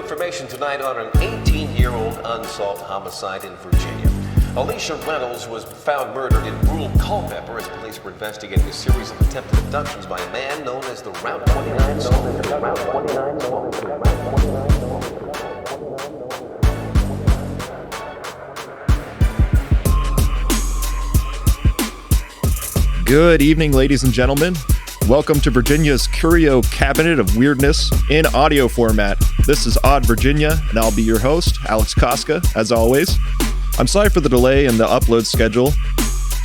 information tonight on an 18-year-old unsolved homicide in Virginia. Alicia Reynolds was found murdered in rural Culpeper as police were investigating a series of attempted abductions by a man known as the Route 29 Good evening, ladies and gentlemen. Welcome to Virginia's Curio Cabinet of Weirdness in audio format. This is Odd Virginia, and I'll be your host, Alex Koska, as always. I'm sorry for the delay in the upload schedule.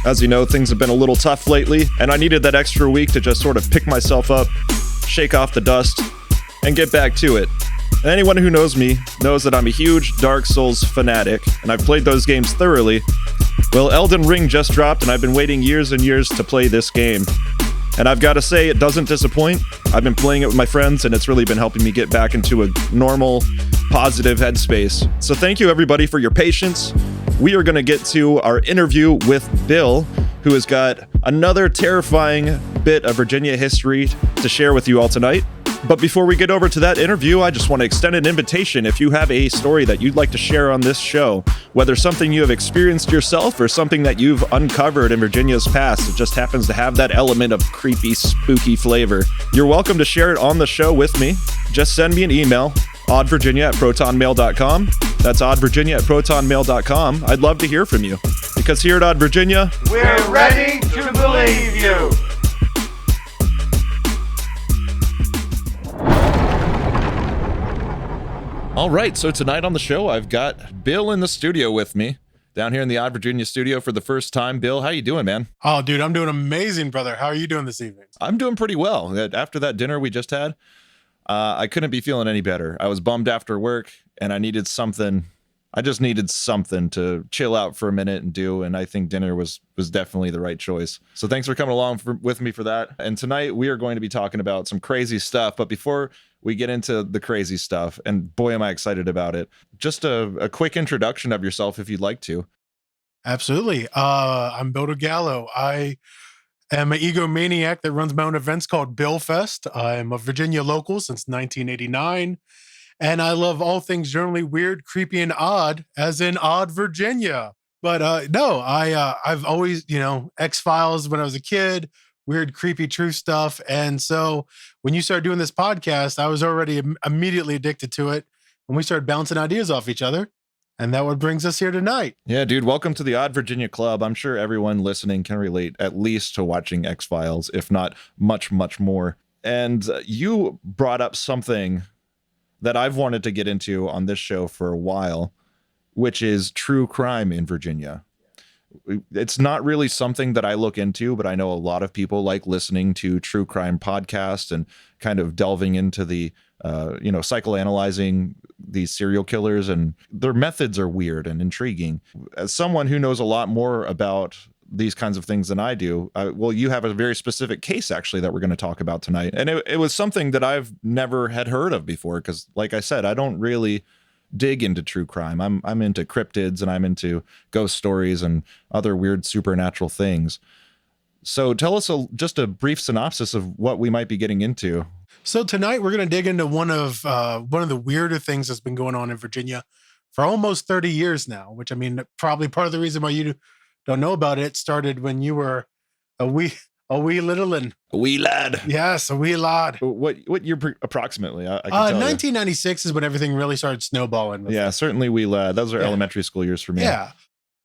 As you know, things have been a little tough lately, and I needed that extra week to just sort of pick myself up, shake off the dust, and get back to it. And anyone who knows me knows that I'm a huge Dark Souls fanatic, and I've played those games thoroughly. Well, Elden Ring just dropped, and I've been waiting years and years to play this game. And I've got to say, it doesn't disappoint. I've been playing it with my friends, and it's really been helping me get back into a normal, positive headspace. So thank you, everybody, for your patience. We are going to get to our interview with Bill, who has got another terrifying bit of Virginia history to share with you all tonight. But before we get over to that interview, I just want to extend an invitation. If you have a story that you'd like to share on this show, whether something you have experienced yourself or something that you've uncovered in Virginia's past that just happens to have that element of creepy, spooky flavor, you're welcome to share it on the show with me. Just send me an email, oddvirginia@protonmail.com. That's oddvirginia@protonmail.com. I'd love to hear from you, because here at Odd Virginia, we're ready to believe you. All right, so tonight on the show, I've got Bill in the studio with me, down here in the Odd Virginia studio for the first time. Bill, how you doing, man? Oh, dude, I'm doing amazing, brother. How are you doing this evening? I'm doing pretty well. After that dinner we just had, I couldn't be feeling any better. I was bummed after work, and I just needed something to chill out for a minute and do, and I think dinner was definitely the right choice. So thanks for coming along with me for that. And tonight we are going to be talking about some crazy stuff, but before we get into the crazy stuff, and boy am I excited about it, just a quick introduction of yourself if you'd like to. Absolutely. I'm Bill DeAngelo. I am an egomaniac that runs my own events called Bill Fest. I'm a Virginia local since 1989. And I love all things generally weird, creepy, and odd, as in Odd Virginia. But I've always, X-Files when I was a kid, weird, creepy, true stuff. And so when you started doing this podcast, I was already immediately addicted to it. And we started bouncing ideas off each other. And that what brings us here tonight. Yeah, dude, welcome to the Odd Virginia Club. I'm sure everyone listening can relate at least to watching X-Files, if not much, much more. And you brought up something that I've wanted to get into on this show for a while, which is true crime in Virginia. It's not really something that I look into, but I know a lot of people like listening to true crime podcasts and kind of delving into the, psychoanalyzing these serial killers, and their methods are weird and intriguing. As someone who knows a lot more about these kinds of things than I do, you have a very specific case actually that we're going to talk about tonight. And it was something that I've never had heard of before, because like I said, I don't really dig into true crime. I'm into cryptids, and I'm into ghost stories and other weird supernatural things. So tell us just a brief synopsis of what we might be getting into. So tonight we're going to dig into one of the weirder things that's been going on in Virginia for almost 30 years now, which, I mean, probably part of the reason why you don't know about it started when you were a wee little and a wee lad. Yes, a wee lad. What year approximately? I can tell 1996 is when everything really started snowballing. Yeah, certainly wee lad. Those are elementary school years for me. Yeah.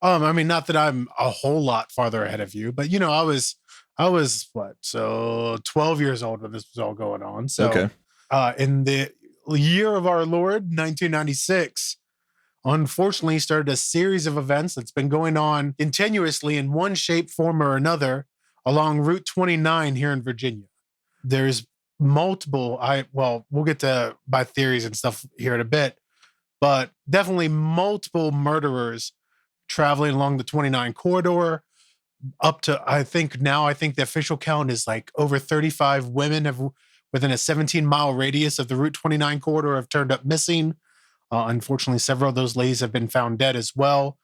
I mean, not that I'm a whole lot farther ahead of you, but I was what? So 12 years old when this was all going on. So okay. In the year of our Lord, 1996, unfortunately started a series of events that's been going on continuously in one shape, form, or another along Route 29 here in Virginia. There's multiple, we'll get to my theories and stuff here in a bit, but definitely multiple murderers traveling along the 29 corridor up to, I think the official count is like over 35 women have within a 17-mile radius of the Route 29 corridor have turned up missing. Unfortunately, several of those ladies have been found dead as well.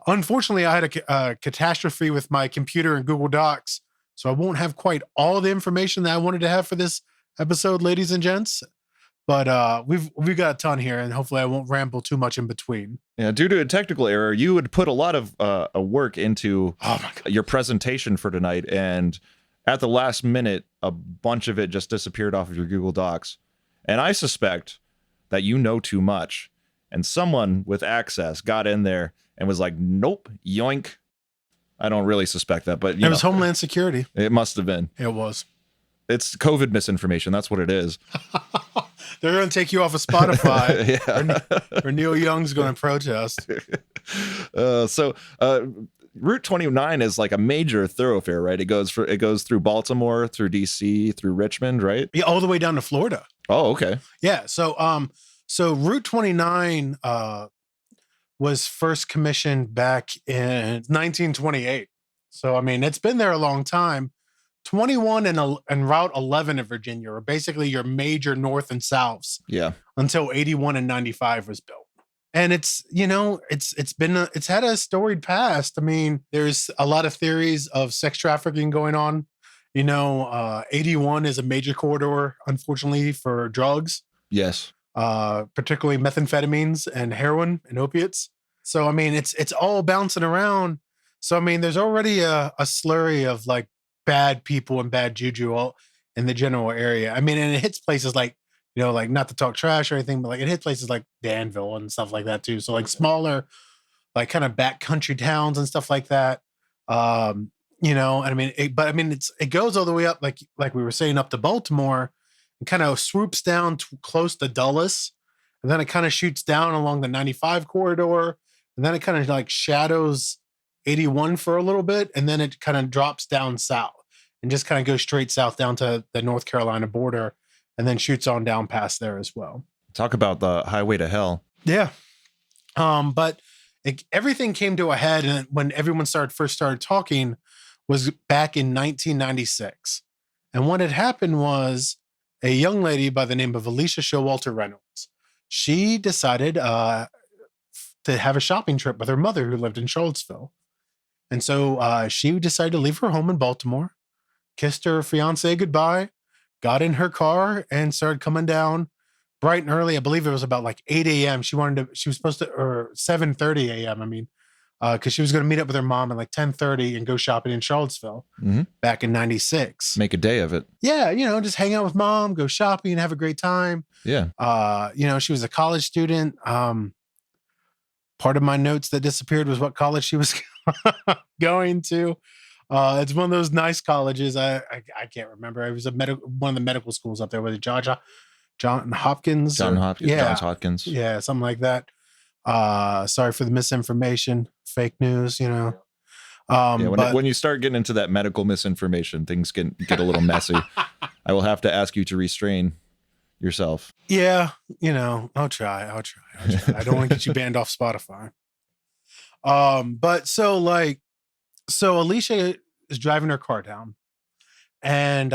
Unfortunately, I had a catastrophe with my computer and Google Docs, so I won't have quite all the information that I wanted to have for this episode, ladies and gents. But we've got a ton here, and hopefully I won't ramble too much in between. Yeah, due to a technical error, you would put a lot of work into your presentation for tonight, and at the last minute, a bunch of it just disappeared off of your Google Docs. And I suspect that you know too much, and someone with access got in there and was like, nope, yoink. I don't really suspect that, but it was Homeland Security. It must have been. It was. It's COVID misinformation. That's what it is. They're going to take you off of Spotify. Yeah. or Neil Young's going to protest. So Route 29 is like a major thoroughfare, right? It goes through Baltimore, through DC, through Richmond, right? Yeah, all the way down to Florida. Oh, okay. Yeah. So Route 29 was first commissioned back in 1928. So I mean, it's been there a long time. 21 and Route 11 in Virginia are basically your major north and souths. Yeah. Until 81 and 95 was built. And it's had a storied past. I mean, there's a lot of theories of sex trafficking going on. 81 is a major corridor, unfortunately, for drugs. Yes. Particularly methamphetamines and heroin and opiates. So I mean, it's all bouncing around. So I mean, there's already a slurry of like bad people and bad juju all in the general area. I mean, and it hits places like, like not to talk trash or anything, but like it hits places like Danville and stuff like that too. So like smaller, like kind of backcountry towns and stuff like that. And I mean, it goes all the way up, like we were saying, up to Baltimore, and kind of swoops down close to Dulles, and then it kind of shoots down along the 95 corridor, and then it kind of like shadows 81 for a little bit, and then it kind of drops down south and just kind of goes straight south down to the North Carolina border, and then shoots on down past there as well. Talk about the highway to hell. Yeah. But everything came to a head, and when everyone first started talking was back in 1996. And what had happened was a young lady by the name of Alicia Reynolds. She decided to have a shopping trip with her mother, who lived in Charlottesville. And so she decided to leave her home in Baltimore, kissed her fiance goodbye, got in her car, and started coming down bright and early. I believe it was about like 8 a.m. She was supposed to, or 7:30 a.m. I mean, because she was going to meet up with her mom at like 10:30 and go shopping in Charlottesville back in 96. Make a day of it. Yeah. Just hang out with mom, go shopping, have a great time. Yeah. She was a college student. Part of my notes that disappeared was what college she was going to. It's one of those nice colleges. I can't remember. It was one of the medical schools up there. Was it John Hopkins? Johns Hopkins. Yeah, something like that. Sorry for the misinformation, fake news. When you start getting into that medical misinformation, things get a little messy. I will have to ask you to restrain yourself. Yeah, I'll try. I don't want to get you banned off Spotify. But so Alicia is driving her car down, and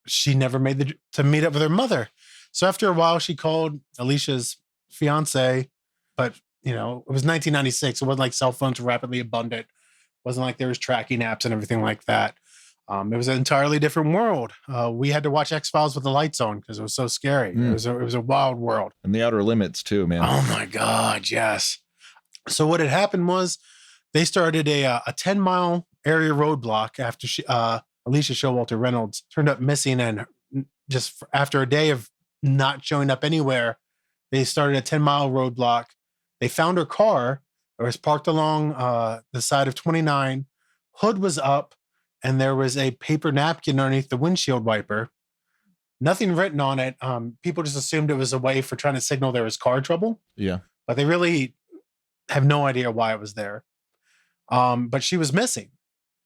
she never made to meet up with her mother. So after a while, she called Alicia's fiance, but it was 1996. It wasn't like cell phones were rapidly abundant. It wasn't like there was tracking apps and everything like that. It was an entirely different world. We had to watch X-Files with the lights on because it was so scary. It was a wild world. And the Outer Limits too, man. Oh my God, yes. So what had happened was they started a 10-mile area roadblock after Alicia Reynolds turned up missing, and just after a day of not showing up anywhere, they started a 10-mile roadblock. They found her car. It was parked along the side of 29. Hood was up, and there was a paper napkin underneath the windshield wiper. Nothing written on it. People just assumed it was a way for trying to signal there was car trouble. Yeah. But they really have no idea why it was there. But she was missing.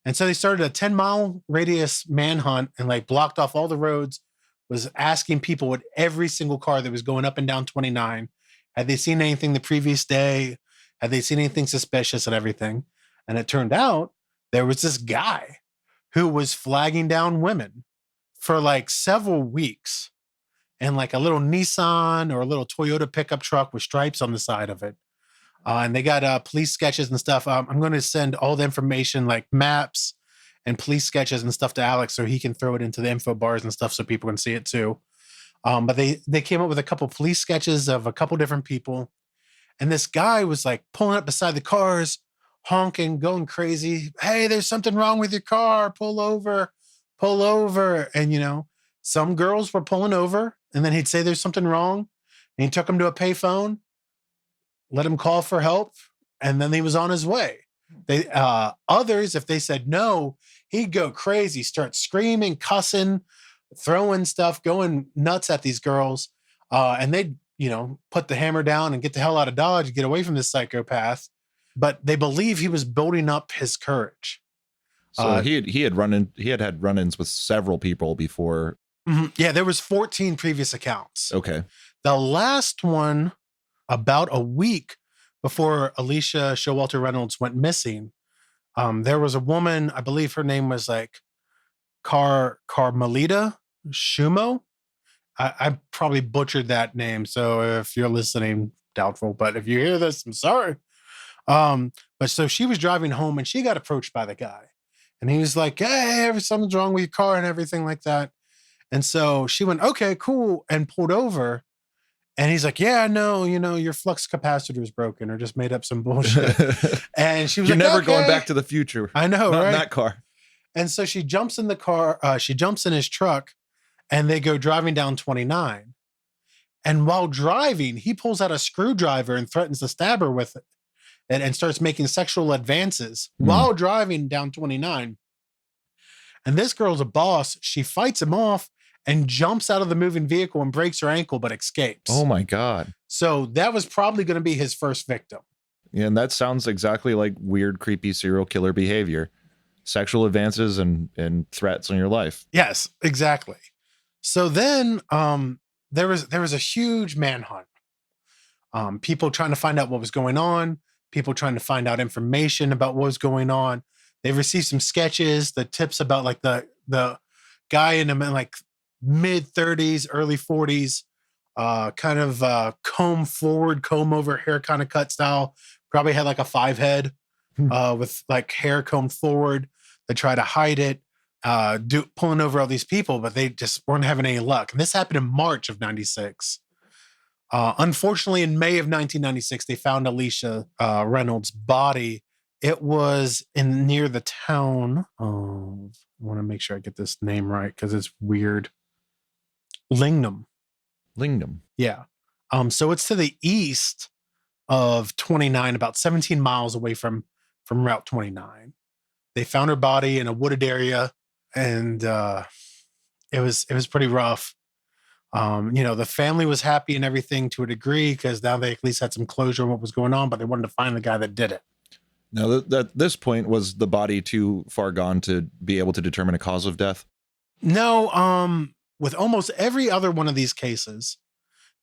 And so they started a 10-mile radius manhunt and like blocked off all the roads, was asking people with every single car that was going up and down 29, had they seen anything the previous day? Had they seen anything suspicious and everything? And it turned out there was this guy who was flagging down women for like several weeks in like a little Nissan or a little Toyota pickup truck with stripes on the side of it. And they got police sketches and stuff. I'm going to send all the information like maps and police sketches and stuff to Alex so he can throw it into the info bars and stuff so people can see it too. But they came up with a couple police sketches of a couple different people. And this guy was like pulling up beside the cars, honking, going crazy. Hey, there's something wrong with your car. Pull over, pull over. And, some girls were pulling over and then he'd say there's something wrong. And he took them to a payphone, let him call for help. And then he was on his way. Others, if they said no, he'd go crazy, start screaming, cussing, throwing stuff, going nuts at these girls. And they'd, put the hammer down and get the hell out of Dodge, get away from this psychopath. But they believe he was building up his courage. So he had run-ins with several people before. Yeah, there was 14 previous accounts. Okay. The last one, about a week before Alicia Showalter Reynolds went missing, there was a woman, I believe her name was like Carmelita Shumo. I probably butchered that name, so if you're listening, doubtful. But if you hear this, I'm sorry. But so she was driving home and she got approached by the guy. And he was like, hey, something's wrong with your car and everything like that. And so she went, okay, cool, and pulled over. And he's like, yeah, no, your flux capacitor is broken or just made up some bullshit. And she was You're like, never okay. going back to the future. I know, Not right? in that car. And so she jumps in the car. She jumps in his truck and they go driving down 29. And while driving, he pulls out a screwdriver and threatens to stab her with it and starts making sexual advances while driving down 29. And this girl's a boss. She fights him off and jumps out of the moving vehicle and breaks her ankle, but escapes. Oh my God. So that was probably going to be his first victim. Yeah, and that sounds exactly like weird, creepy serial killer behavior. Sexual advances and threats on your life. Yes, exactly. So then there was a huge manhunt. People trying to find out what was going on, people trying to find out information about what was going on. They received some sketches, the tips about like the guy in like mid 30s, early 40s, kind of comb forward, comb over hair kind of cut style. Probably had like a 5 head with like hair combed forward. They try to hide it, pulling over all these people, but they just weren't having any luck. And this happened in March of 96. Unfortunately, in May of 1996, they found Alicia Reynolds' body. It was near the town of, I want to make sure I get this name right because it's weird. Lingnum. Yeah. So it's to the east of 29, about 17 miles away from Route 29. They found her body in a wooded area, and it was pretty rough. The family was happy and everything to a degree because now they at least had some closure on what was going on, but they wanted to find the guy that did it. Now, at this point, was the body too far gone to be able to determine a cause of death? No. With almost every other one of these cases,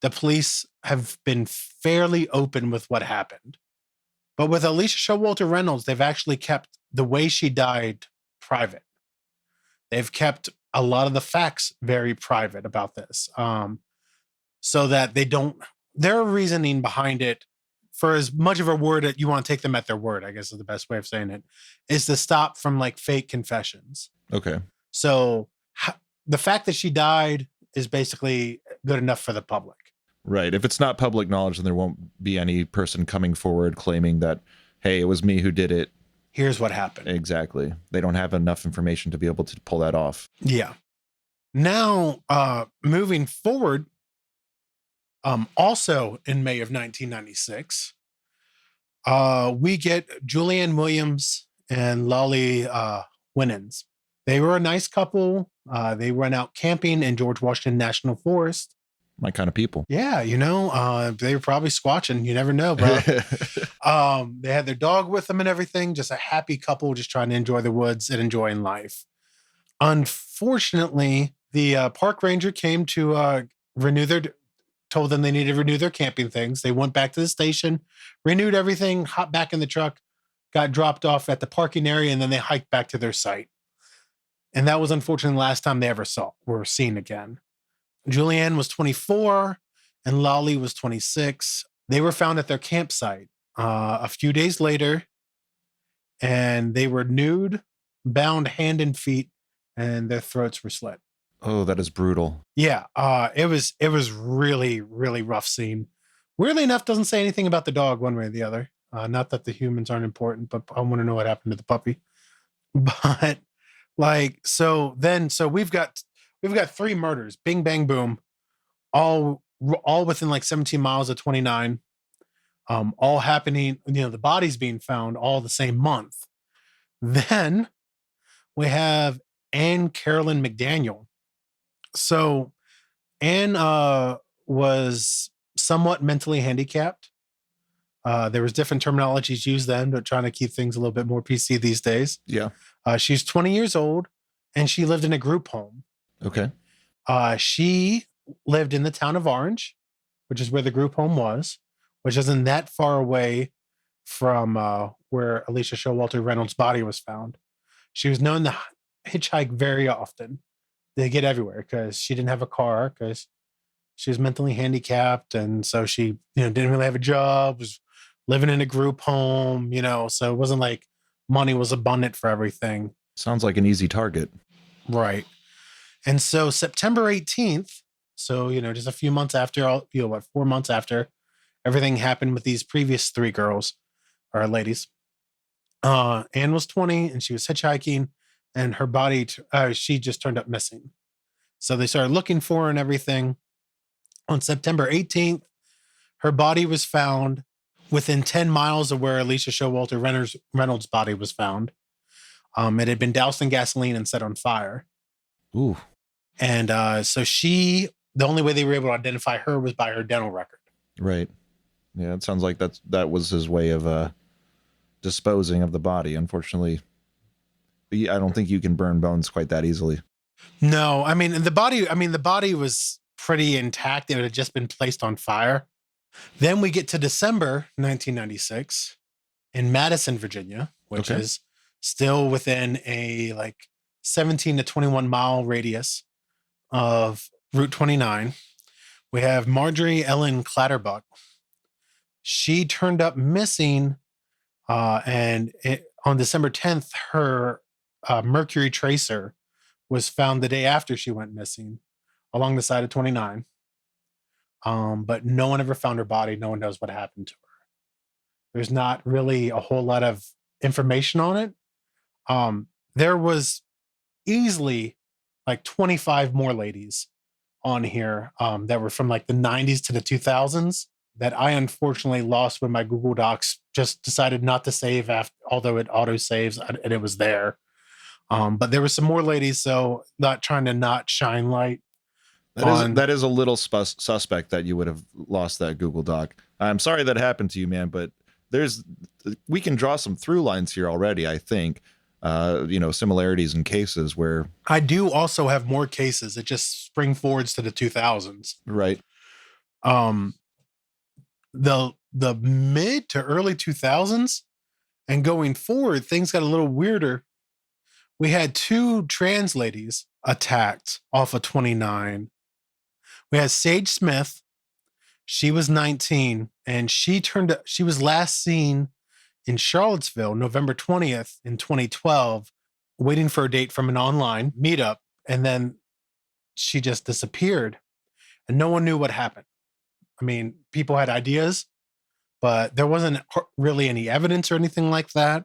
the police have been fairly open with what happened. But with Alicia Showalter Reynolds, they've actually kept the way she died private. They've kept a lot of the facts very private about this, so that their reasoning behind it, for as much of a word that you want to take them at their word, I guess is the best way of saying it, is to stop from like fake confessions. Okay. So the fact that she died is basically good enough for the public. Right. If it's not public knowledge, then there won't be any person coming forward claiming that, hey, it was me who did it. Here's what happened. Exactly. They don't have enough information to be able to pull that off. Yeah. Now, moving forward, also in May of 1996, we get Julianne Williams and Lolly Winans. They were a nice couple. They went out camping in George Washington National Forest. My kind of people. Yeah, they were probably squatching. You never know, bro. They had their dog with them and everything. Just a happy couple, just trying to enjoy the woods and enjoying life. Unfortunately, the park ranger came to told them they needed to renew their camping things. They went back to the station, renewed everything, hopped back in the truck, got dropped off at the parking area, and then they hiked back to their site. And that was unfortunately the last time they were seen again. Julianne was 24 and Lolly was 26. They were found at their campsite a few days later, and they were nude, bound hand and feet, and their throats were slit. Oh, that is brutal. Yeah, it was really, really rough scene. Weirdly enough, doesn't say anything about the dog one way or the other. Not that the humans aren't important, but I want to know what happened to the puppy. But like, so we've got three murders, bing bang boom, all within like 17 miles of 29, all happening. The bodies being found all the same month. Then we have Anne Carolyn McDaniel. So Anne was somewhat mentally handicapped. There was different terminologies used then, but trying to keep things a little bit more PC these days. Yeah. She's 20 years old, and she lived in a group home. Okay. She lived in the town of Orange, which is where the group home was, which isn't that far away from where Alicia Showalter Reynolds' body was found. She was known to hitchhike very often. They get everywhere because she didn't have a car because she was mentally handicapped, and so she didn't really have a job, was living in a group home, so it wasn't like money was abundant for everything. Sounds like an easy target. Right. And so September 18th, so just a few months after, 4 months after everything happened with these previous three girls or ladies, Anne was 20 and she was hitchhiking, and her body she just turned up missing. So they started looking for her and everything. On September 18th, her body was found within 10 miles of where Alicia Showalter Reynolds' body was found. It had been doused in gasoline and set on fire. Ooh. And so the only way they were able to identify her was by her dental record. Right. Yeah, it sounds like that was his way of disposing of the body. Unfortunately, I don't think you can burn bones quite that easily. No, the body was pretty intact. It had just been placed on fire. Then we get to December 1996 in Madison, Virginia, which is still within a 17 to 21 mile radius of Route 29. We have Marjorie Ellen Clatterbuck. She turned up missing, on December 10th, her Mercury tracer was found the day after she went missing along the side of 29. But no one ever found her body. No one knows what happened to her. There's not really a whole lot of information on it. There was easily 25 more ladies on here that were from the 90s to the 2000s that I unfortunately lost when my Google Docs just decided not to save although it auto saves and it was there. But there were some more ladies, so not trying to not shine light. That is a little suspect that you would have lost that Google Doc. I'm sorry that happened to you, man, but we can draw some through lines here already, I think. Similarities in cases where I do also have more cases. It just spring forwards to the 2000s. Right. The mid to early 2000s and going forward, things got a little weirder. We had two trans ladies attacked off of 29. We had Sage Smith. She was 19 and she was last seen in Charlottesville, November 20th in 2012, waiting for a date from an online meetup. And then she just disappeared and no one knew what happened. People had ideas, but there wasn't really any evidence or anything like that.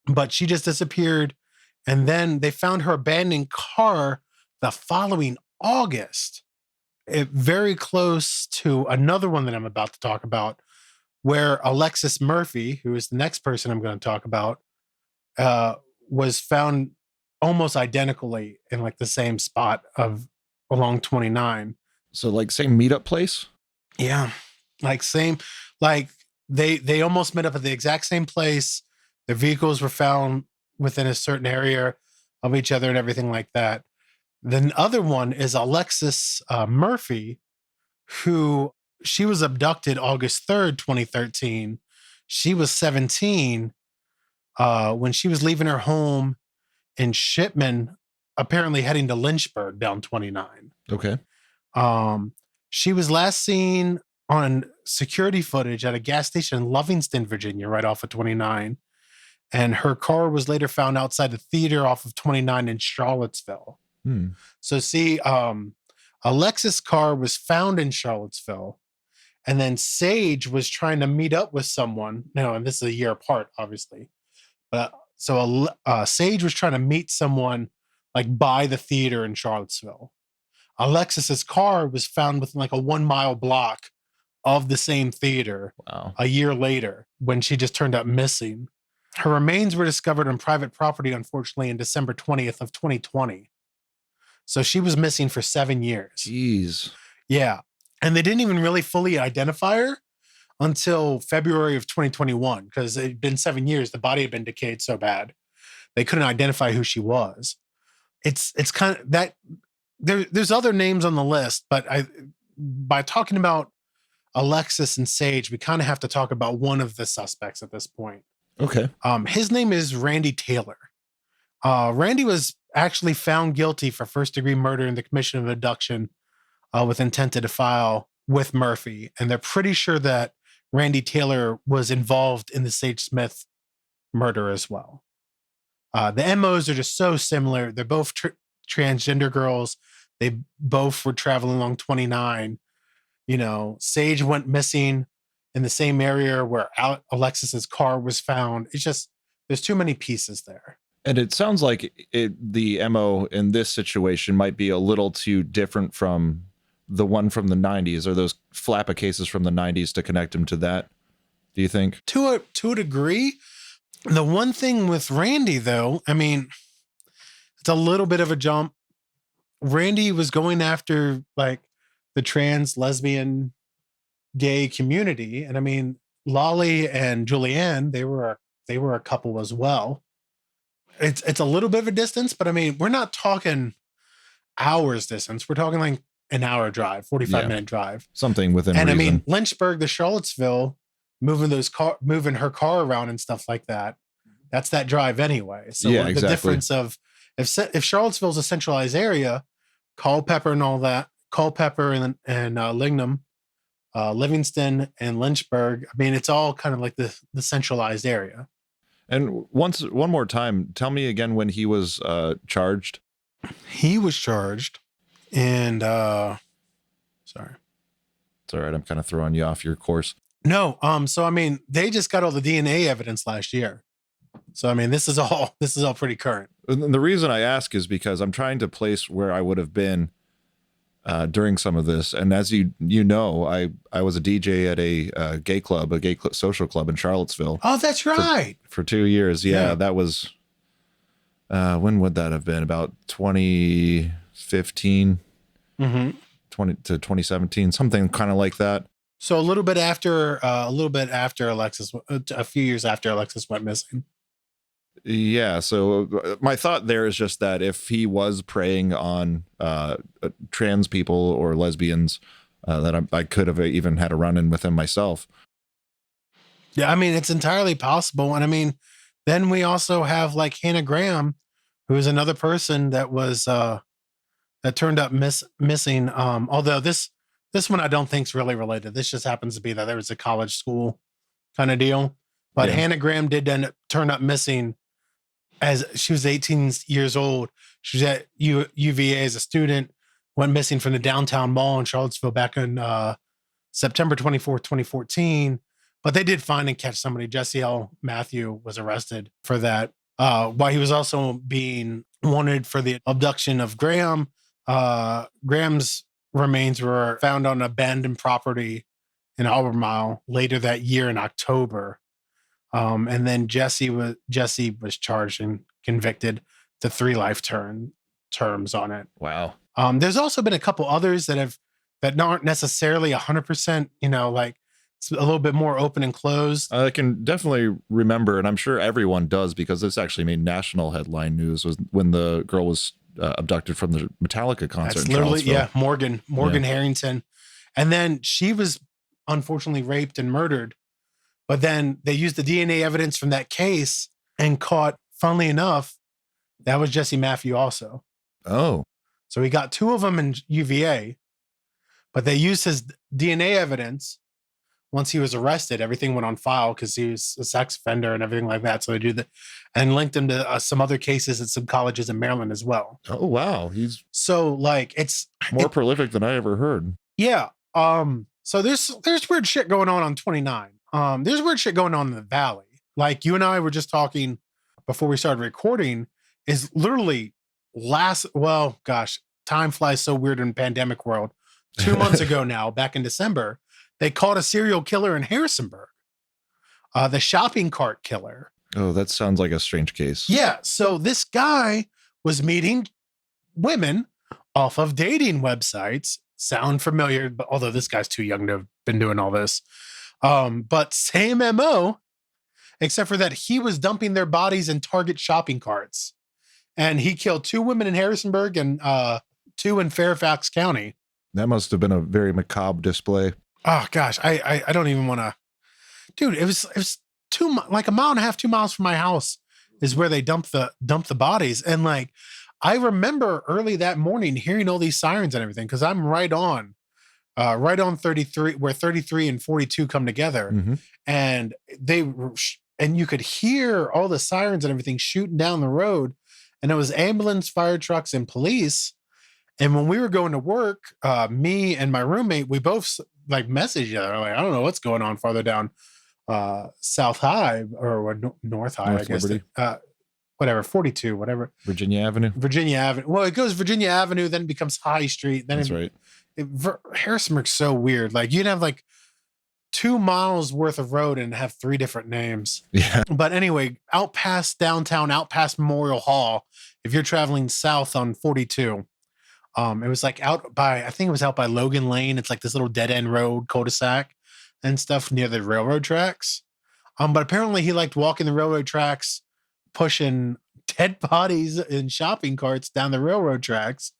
But she just disappeared. And then they found her abandoned car the following August, very close to another one that I'm about to talk about, where Alexis Murphy, who is the next person I'm going to talk about, was found almost identically in the same spot along 29. So same meetup place? Yeah. Same, they almost met up at the exact same place. Their vehicles were found within a certain area of each other and everything like that. The other one is Alexis Murphy, who she was abducted August 3rd, 2013. She was 17 when she was leaving her home in Shipman, apparently heading to Lynchburg down 29. Okay. She was last seen on security footage at a gas station in Lovingston, Virginia, right off of 29. And her car was later found outside the theater off of 29 in Charlottesville. So see, Alexis' car was found in Charlottesville, and then Sage was trying to meet up with someone. No, and this is a year apart, obviously. But so Sage was trying to meet someone like by the theater in Charlottesville. Alexis's car was found within like a 1 mile block of the same theater a year later when she just turned up missing. Her remains were discovered on private property, unfortunately, on December 20th of 2020. So she was missing for 7 years. Jeez. Yeah. And they didn't even really fully identify her until February of 2021 because it had been 7 years. The body had been decayed so bad. They couldn't identify who she was. It's kind of that there's other names on the list, but by talking about Alexis and Sage, we kind of have to talk about one of the suspects at this point. Okay. His name is Randy Taylor. Randy was actually found guilty for first-degree murder in the commission of abduction with intent to defile with Murphy. And they're pretty sure that Randy Taylor was involved in the Sage Smith murder as well. The MOs are just so similar. They're both transgender girls. They both were traveling along 29. You know, Sage went missing in the same area where Alexis's car was found. It's just, there's too many pieces there. And it sounds like the MO in this situation might be a little too different from the one from the 90s, or those Flappa cases from the 90s to connect him to that. Do you think? To a degree. The one thing with Randy, though, I mean, it's a little bit of a jump. Randy was going after like the trans, lesbian, gay community. And I mean, Lolly and Julianne, they were a couple as well. It's a little bit of a distance, but I mean, we're not talking hours distance. We're talking like an hour drive, 45-minute drive. Something within reason. I mean, Lynchburg to Charlottesville, moving her car around and stuff like that. That's that drive anyway. So the difference of if Charlottesville's a centralized area, Culpeper and all that, Culpeper and Lingham, Livingston and Lynchburg. I mean, it's all kind of like the centralized area. And one more time, tell me again when he was charged. He was charged, and sorry, it's all right. I'm kind of throwing you off your course. No, so I mean, they just got all the DNA evidence last year. So I mean, this is all pretty current. And the reason I ask is because I'm trying to place where I would have been during some of this. And as you know, I was a DJ at a gay club, social club in Charlottesville. Oh, that's right. For 2 years. Yeah. That was, when would that have been? About 2015, 20 to 2017, something kind of like that. So a little bit after Alexis, a few years after Alexis went missing. Yeah. So my thought there is just that if he was preying on trans people or lesbians, that I could have even had a run-in with him myself. Yeah, I mean, it's entirely possible. And I mean, then we also have like Hannah Graham, who is another person that was that turned up missing. Although this one I don't think is really related. This just happens to be that there was a college school kind of deal. But Hannah Graham did turn up missing as she was 18 years old. She was at UVA as a student, went missing from the downtown mall in Charlottesville back in September 24th, 2014. But they did find and catch somebody. Jesse L. Matthew was arrested for that. While he was also being wanted for the abduction of Graham. Graham's remains were found on abandoned property in Albemarle later that year in October. And then Jesse was charged and convicted to 3 life terms on it. Wow. There's also been a couple others that aren't necessarily 100%, like it's a little bit more open and closed. I can definitely remember, and I'm sure everyone does because this actually made national headline news, was when the girl was abducted from the Metallica concert. That's in literally, Morgan Harrington. And then she was unfortunately raped and murdered. But then they used the DNA evidence from that case and caught, funnily enough, that was Jesse Matthew also. Oh. So we got 2 of them in UVA, but they used his DNA evidence once he was arrested, everything went on file because he was a sex offender and everything like that. So they do that and linked him to some other cases at some colleges in Maryland as well. Oh, wow. He's so like it's more prolific than I ever heard. Yeah. So there's weird shit going on 29. There's weird shit going on in the Valley. Like you and I were just talking before we started recording is literally time flies so weird in pandemic world. 2 months ago now, back in December, they caught a serial killer in Harrisonburg, the shopping cart killer. Oh, that sounds like a strange case. Yeah. So this guy was meeting women off of dating websites. Sound familiar, but although this guy's too young to have been doing all this. But same MO, except for that he was dumping their bodies in Target shopping carts. And he killed 2 women in Harrisonburg and 2 in Fairfax County. That must have been a very macabre display. Oh gosh, I don't even want to. Dude, it was like a mile and a half, 2 miles from my house is where they dump the bodies. And like I remember early that morning hearing all these sirens and everything because I'm right on 33, where 33 and 42 come together, and and you could hear all the sirens and everything shooting down the road, and it was ambulance, fire trucks, and police. And when we were going to work, me and my roommate, we both like messaged each other. Like, I don't know what's going on farther down South High or North High, I guess. Whatever, 42, whatever. Virginia Avenue. Well, it goes Virginia Avenue, then it becomes High Street. Then that's right. Harrisonburg's so weird. Like you'd have like 2 miles worth of road and have 3 different names. Yeah. But anyway, out past downtown, out past Memorial Hall, if you're traveling south on 42, it was like I think it was out by Logan Lane. It's like this little dead end road, cul-de-sac and stuff near the railroad tracks. But apparently he liked walking the railroad tracks, pushing dead bodies in shopping carts down the railroad tracks.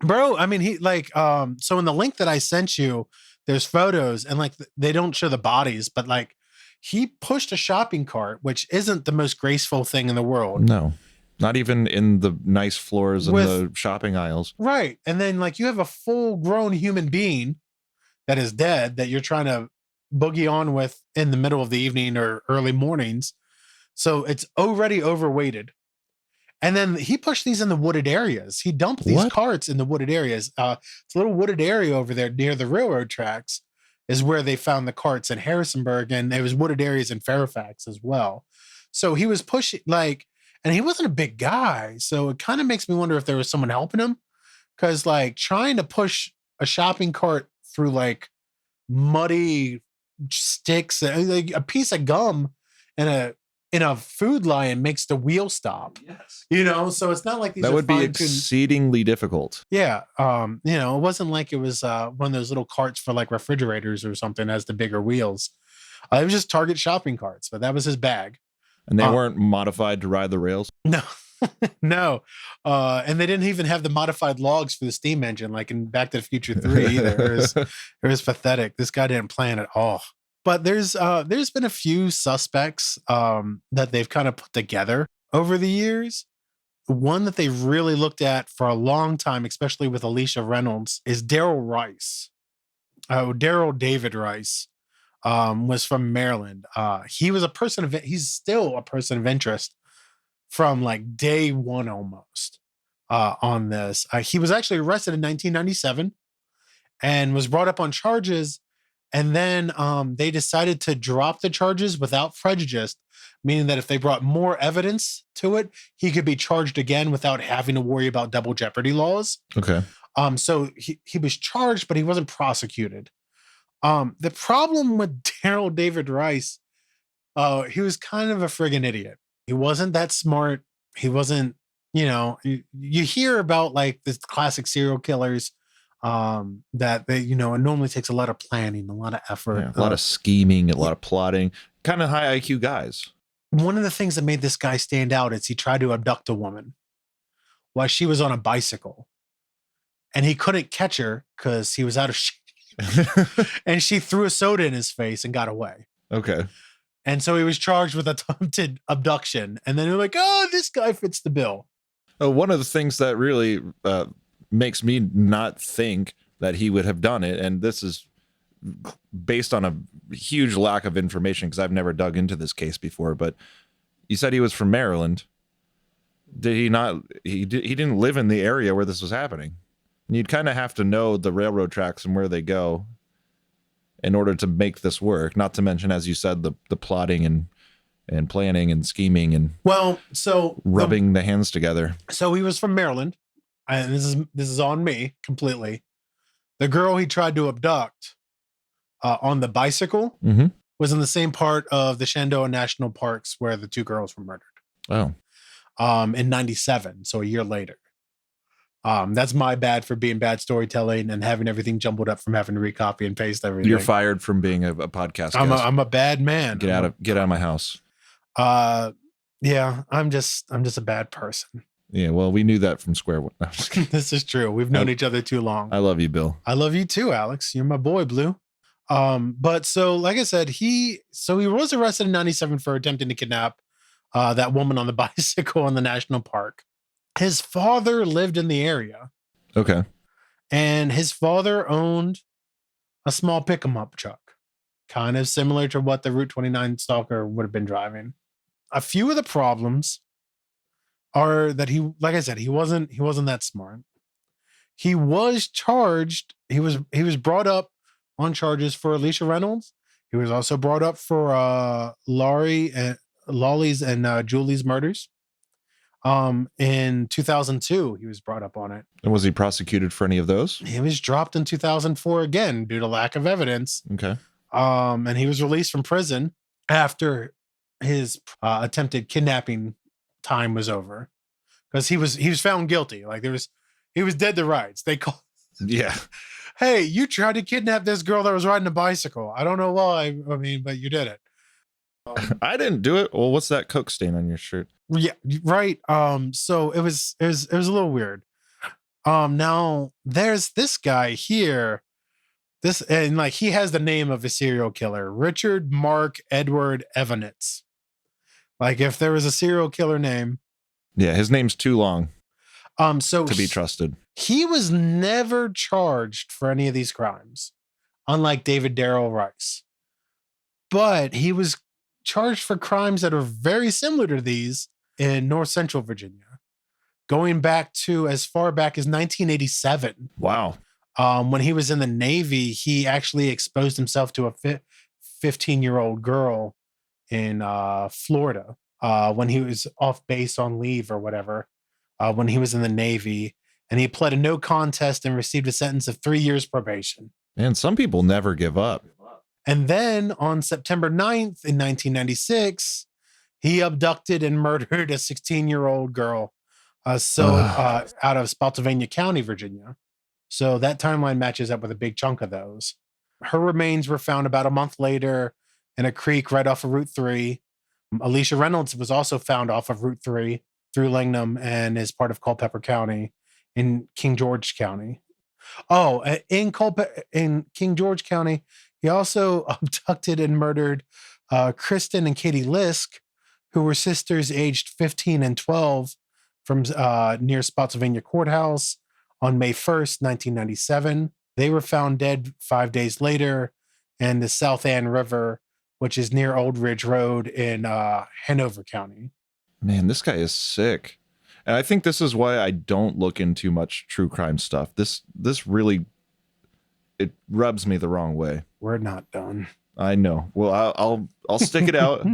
Bro, I mean, he like, so in the link that I sent you, there's photos and like they don't show the bodies, but like he pushed a shopping cart, which isn't the most graceful thing in the world. No, not even in the nice floors in the shopping aisles. Right. And then like you have a full grown human being that is dead that you're trying to boogie on with in the middle of the evening or early mornings. So it's already overweighted. And then he pushed these in the wooded areas. He dumped these carts in the wooded areas. It's a little wooded area over there near the railroad tracks is where they found the carts in Harrisonburg. And there was wooded areas in Fairfax as well. So he was pushing and he wasn't a big guy. So it kind of makes me wonder if there was someone helping him. Cause like trying to push a shopping cart through like muddy sticks, like a piece of gum and in a food line makes the wheel stop. Yes. So it's not like these that are would be exceedingly difficult. Yeah. It wasn't like it was one of those little carts for like refrigerators or something as the bigger wheels. It was just Target shopping carts, but that was his bag. And they weren't modified to ride the rails? No. No. And they didn't even have the modified logs for the steam engine like in Back to the Future 3 either. It was pathetic. This guy didn't plan at all. But there's been a few suspects that they've kind of put together over the years. One that they really looked at for a long time, especially with Alicia Reynolds, is Darrell Rice. Darrell David Rice was from Maryland. He was he's still a person of interest from like day one almost on this. He was actually arrested in 1997 and was brought up on charges. And then they decided to drop the charges without prejudice, meaning that if they brought more evidence to it, he could be charged again without having to worry about double jeopardy laws. Okay. So he was charged, but he wasn't prosecuted. The problem with Darrell David Rice, he was kind of a friggin' idiot. He wasn't that smart. He wasn't, you hear about like the classic serial killers that they, it normally takes a lot of planning, a lot of effort, a lot of scheming, a lot of plotting, kind of high IQ guys. One of the things that made this guy stand out is he tried to abduct a woman while she was on a bicycle and he couldn't catch her because he was out of shape and she threw a soda in his face and got away. Okay. And so he was charged with attempted abduction. And then they're like, oh, this guy fits the bill. One of the things that really makes me not think that he would have done it, and this is based on a huge lack of information, because I've never dug into this case before, but you said he was from Maryland. Did he not? He didn't live in the area where this was happening. And you'd kind of have to know the railroad tracks and where they go in order to make this work. Not to mention, as you said, the plotting and planning and scheming and rubbing the hands together. So he was from Maryland, and this is on me completely. The girl he tried to abduct on the bicycle was in the same part of the Shenandoah National Parks where the two girls were murdered. Oh. In 97, so a year later. That's my bad for being bad storytelling and having everything jumbled up from having to recopy and paste everything. You're fired from being a podcast guest. I'm a bad man. Get out of my house. Yeah, I'm just a bad person. Yeah, well, we knew that from square one. No, this is true. We've known each other too long. I love you, Bill. I love you too, Alex. You're my boy, Blue. But so like I said, he was arrested in 97 for attempting to kidnap that woman on the bicycle in the national park. His father lived in the area. Okay. And his father owned a small pick-em-up truck, kind of similar to what the Route 29 Stalker would have been driving. A few of the problems are that he, like I said, he wasn't that smart. He was charged. He was brought up on charges for Alicia Reynolds. He was also brought up for Lolly's and Julie's murders. In 2002, he was brought up on it. And was he prosecuted for any of those? He was dropped in 2004 again due to lack of evidence. Okay. And he was released from prison after his attempted kidnapping time was over, because he was found guilty. Like he was dead to rights. They called. Yeah. Hey, you tried to kidnap this girl that was riding a bicycle. I don't know why. I mean, but you did it. I didn't do it. Well, what's that Coke stain on your shirt? Yeah, right. So it was a little weird. Now there's this guy here. He has the name of a serial killer, Richard Mark Edward Evanitz. Like if there was a serial killer name. Yeah, his name's too long. So to be trusted. He was never charged for any of these crimes, unlike David Darrell Rice. But he was charged for crimes that are very similar to these in North Central Virginia, going back to as far back as 1987. Wow. When he was in the Navy, he actually exposed himself to a 15-year-old girl in Florida when he was off base on leave or whatever, when he was in the Navy, and he pled a no contest and received a sentence of 3 years probation. And some people never give up. And then on September 9th in 1996, he abducted and murdered a 16-year-old girl out of Spotsylvania County, Virginia. So that timeline matches up with a big chunk of those. Her remains were found about a month later in a creek right off of Route 3. Alicia Reynolds was also found off of Route 3 through Langham and is part of Culpeper County in King George County. Oh, in King George County, he also abducted and murdered Kristen and Katie Lisk, who were sisters aged 15 and 12 from near Spotsylvania Courthouse on May 1st, 1997. They were found dead 5 days later in the South Ann River, which is near Old Ridge Road in Hanover County. Man, this guy is sick. And I think this is why I don't look into much true crime stuff. This really, it rubs me the wrong way. We're not done. I know. Well, I'll stick it out.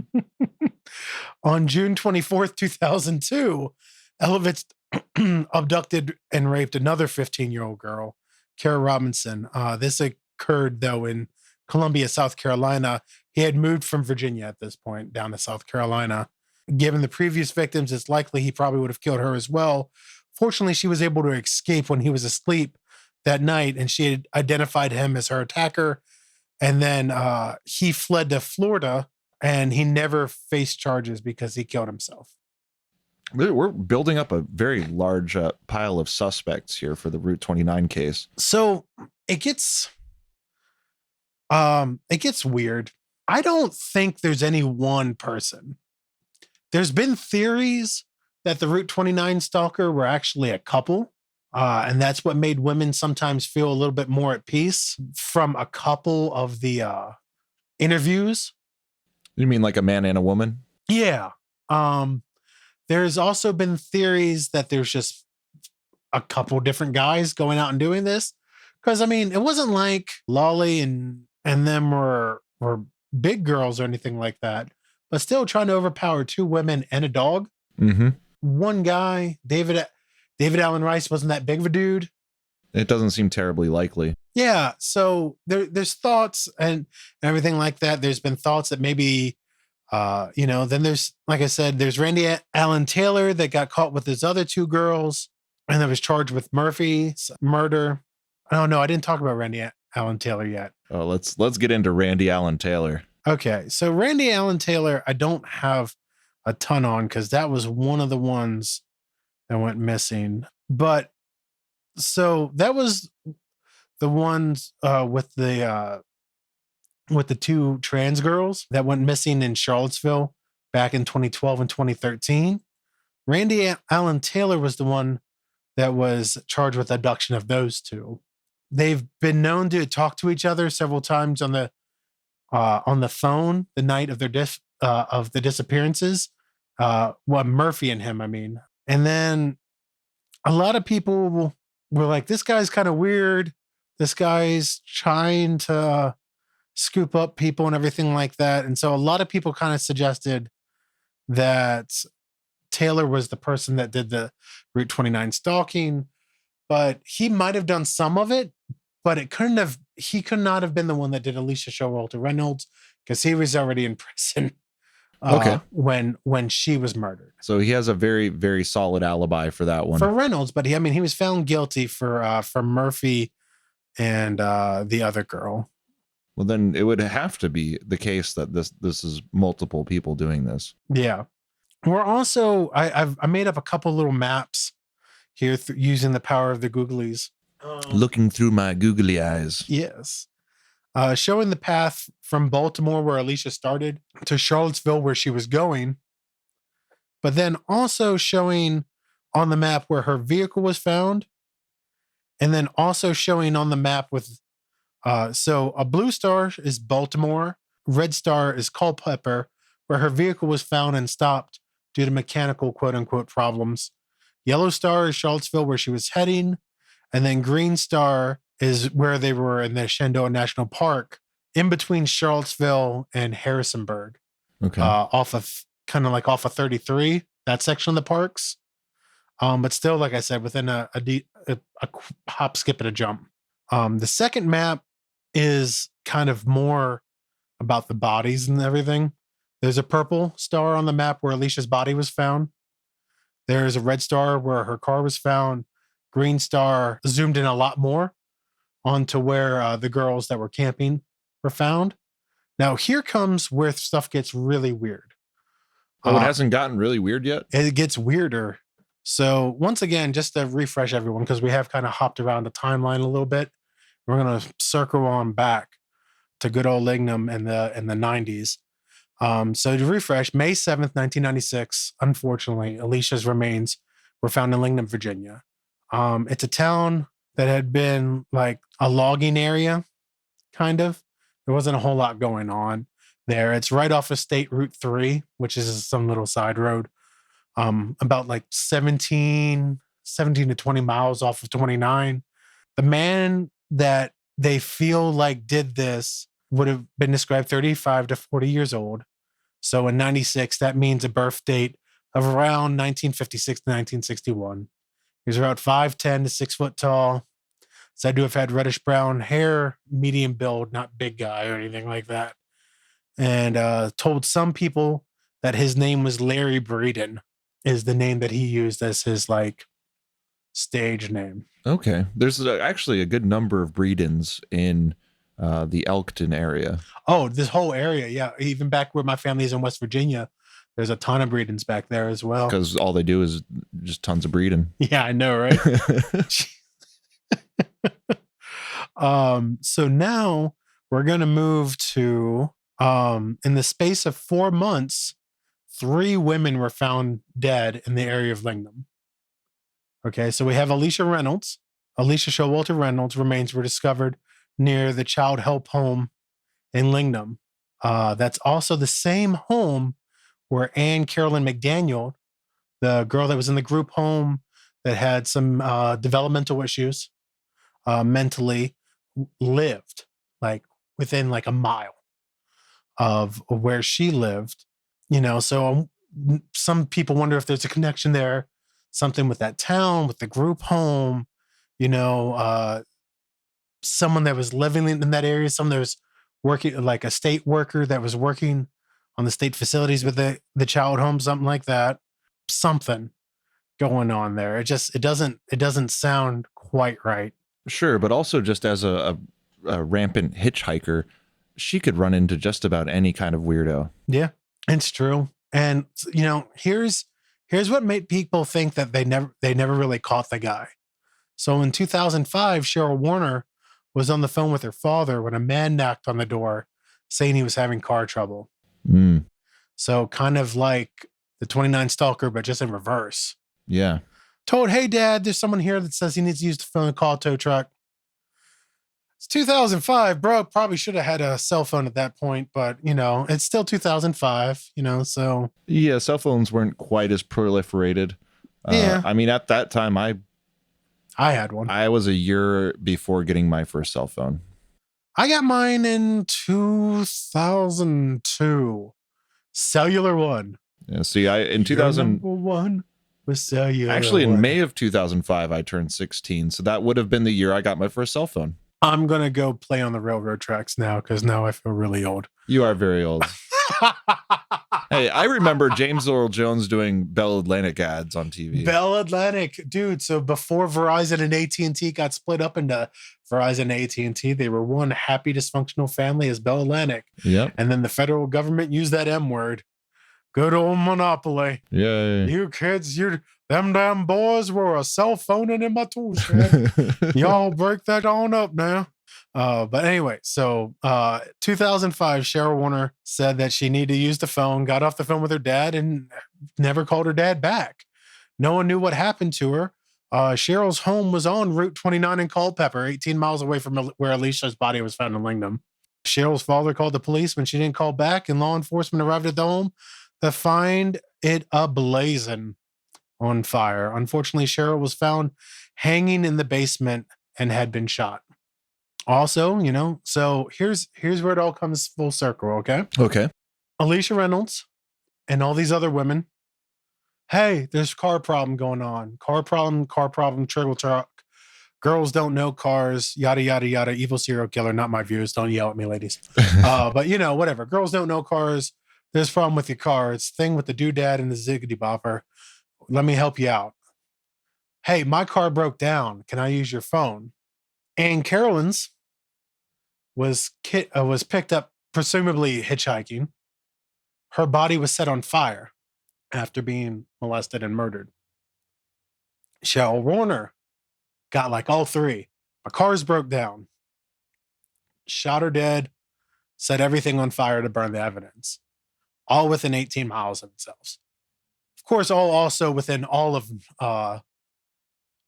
On June 24th, 2002, Elevitz abducted and raped another 15-year-old girl, Kara Robinson. This occurred, though, in Columbia, South Carolina. He had moved from Virginia at this point down to South Carolina. Given the previous victims, it's likely he probably would have killed her as well. Fortunately, she was able to escape when he was asleep that night, and she had identified him as her attacker. And then he fled to Florida, and he never faced charges because he killed himself. We're building up a very large pile of suspects here for the Route 29 case. So it gets weird. I don't think there's any one person. There's been theories that the Route 29 stalker were actually a couple. And that's what made women sometimes feel a little bit more at peace. From a couple of the interviews. You mean like a man and a woman? Yeah. There's also been theories that there's just a couple different guys going out and doing this. Because, I mean, it wasn't like Lolly and them were big girls or anything like that, but still trying to overpower 2 women and a dog. Mm-hmm. One guy, David Allen Rice, wasn't that big of a dude. It doesn't seem terribly likely. Yeah. So there's thoughts and everything like that. There's been thoughts that maybe, then there's, like I said, there's Randy Allen Taylor that got caught with his other 2 girls and that was charged with Murphy's murder. Oh, no, I didn't talk about Randy Allen Taylor yet. Oh, let's get into Randy Allen Taylor. Okay. So Randy Allen Taylor, I don't have a ton on because that was one of the ones that went missing. But so that was the ones with the 2 trans girls that went missing in Charlottesville back in 2012 and 2013. Randy Allen Taylor was the one that was charged with abduction of those 2. They've been known to talk to each other several times on the phone the night of their of the disappearances. Murphy and him, I mean. And then a lot of people were like, this guy's kind of weird. This guy's trying to scoop up people and everything like that. And so a lot of people kind of suggested that Taylor was the person that did the Route 29 stalking, but he might have done some of it, but he could not have been the one that did Alicia Showalter Reynolds because he was already in prison. Okay. When she was murdered. So he has a very, very solid alibi for that one. For Reynolds, but he was found guilty for Murphy and the other girl. Well, then it would have to be the case that this is multiple people doing this. Yeah. We're also, I made up a couple little maps here using the power of the Googlies. Looking through my googly eyes. Yes. Showing the path from Baltimore, where Alicia started, to Charlottesville, where she was going. But then also showing on the map where her vehicle was found. And then also showing on the map with, so a blue star is Baltimore. Red star is Culpeper, where her vehicle was found and stopped due to mechanical quote unquote problems. Yellow star is Charlottesville, where she was heading. And then green star is where they were in the Shenandoah National Park, in between Charlottesville and Harrisonburg. Okay. Off of 33, that section of the parks. But still, like I said, within a hop, skip, and a jump. The second map is kind of more about the bodies and everything. There's a purple star on the map where Alicia's body was found. There's a red star where her car was found. Green star zoomed in a lot more onto where the girls that were camping were found. Now, here comes where stuff gets really weird. Oh, it hasn't gotten really weird yet? It gets weirder. So once again, just to refresh everyone, because we have kind of hopped around the timeline a little bit, we're going to circle on back to good old Lignum in the 90s. So to refresh, May 7th, 1996, unfortunately, Alicia's remains were found in Lignum, Virginia. It's a town that had been like a logging area, kind of. There wasn't a whole lot going on there. It's right off of State Route 3, which is some little side road, about like 17 to 20 miles off of 29. The man that they feel like did this would have been described 35 to 40 years old. So in 96, that means a birth date of around 1956 to 1961. He was about 5'10" to 6 foot tall. Said to have had reddish brown hair, medium build, not big guy or anything like that. And told some people that his name was Larry Breeden, is the name that he used as his like stage name. Okay. There's actually a good number of Breedens in the Elkton area. Oh, this whole area. Yeah. Even back where my family is in West Virginia, there's a ton of Breedens back there as well. Because all they do is just tons of breeding. Yeah, I know, right? So now we're going to move to, in the space of 4 months, 3 women were found dead in the area of Lignum. Okay, so we have Alicia Reynolds. Alicia Showalter Reynolds' remains were discovered near the child help home in Lingnum. That's also the same home where Anne Carolyn McDaniel, the girl that was in the group home that had some developmental issues mentally, lived, like within like a mile of where she lived. So some people wonder if there's a connection there, something with that town, with the group home, someone that was living in that area, someone that was working, like a state worker that was working on the state facilities with the child home, something like that. Something going on there. It doesn't sound quite right. Sure, but also just as a rampant hitchhiker, she could run into just about any kind of weirdo. Yeah, it's true. And here's what made people think that they never really caught the guy. So in 2005, Cheryl Warner was on the phone with her father when a man knocked on the door saying he was having car trouble. So kind of like the 29 Stalker, but just in reverse. Yeah. Told, hey, Dad, there's someone here that says he needs to use the phone to call a tow truck. It's 2005, bro. Probably should have had a cell phone at that point, but it's still 2005, so. Yeah, cell phones weren't quite as proliferated. Yeah. I mean, at that time, I had one. I was a year before getting my first cell phone. I got mine in 2002. Cellular one. Yeah, see, in 2001 was cellular. Actually, in one. May of 2005, I turned 16. So that would have been the year I got my first cell phone. I'm going to go play on the railroad tracks now because now I feel really old. You are very old. Hey, I remember James Earl Jones doing Bell Atlantic ads on TV. Bell Atlantic, dude. So before Verizon and AT&T got split up into Verizon and AT&T, they were one happy dysfunctional family as Bell Atlantic. Yep. And then the federal government used that M word. Good old monopoly. Yeah. You kids, them damn boys were a cell phone in my tool shed. Y'all break that on up now. But anyway, so 2005, Cheryl Warner said that she needed to use the phone, got off the phone with her dad, and never called her dad back. No one knew what happened to her. Cheryl's home was on Route 29 in Culpeper, 18 miles away from where Alicia's body was found in Lingnum. Cheryl's father called the police when she didn't call back, and law enforcement arrived at the home to find it ablazing on fire. Unfortunately, Cheryl was found hanging in the basement and had been shot. Also, so here's where it all comes full circle, okay? Okay. Alicia Reynolds and all these other women. Hey, there's car problem going on. Car problem, trickle truck. Girls don't know cars, yada, yada, yada. Evil serial killer, not my views. Don't yell at me, ladies. But, whatever. Girls don't know cars. There's a problem with your car. It's the thing with the doodad and the ziggity bopper. Let me help you out. Hey, my car broke down. Can I use your phone? Anne Carolyn's was picked up, presumably hitchhiking. Her body was set on fire after being molested and murdered. Cheryl Warner got like all three. My car's broke down. Shot her dead. Set everything on fire to burn the evidence. All within 18 miles of themselves. Of course, all also within all of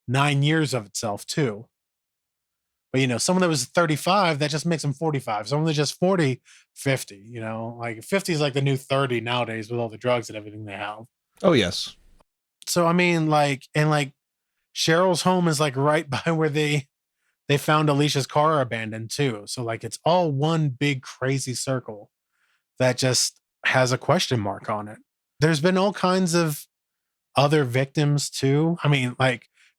9 years of itself, too. But, someone that was 35, that just makes them 45. Someone that's just 40, 50, like 50 is like the new 30 nowadays with all the drugs and everything they have. Oh, yes. So, I mean, Cheryl's home is like right by where they found Alicia's car abandoned, too. So, it's all one big crazy circle that just has a question mark on it. There's been all kinds of other victims too. I mean,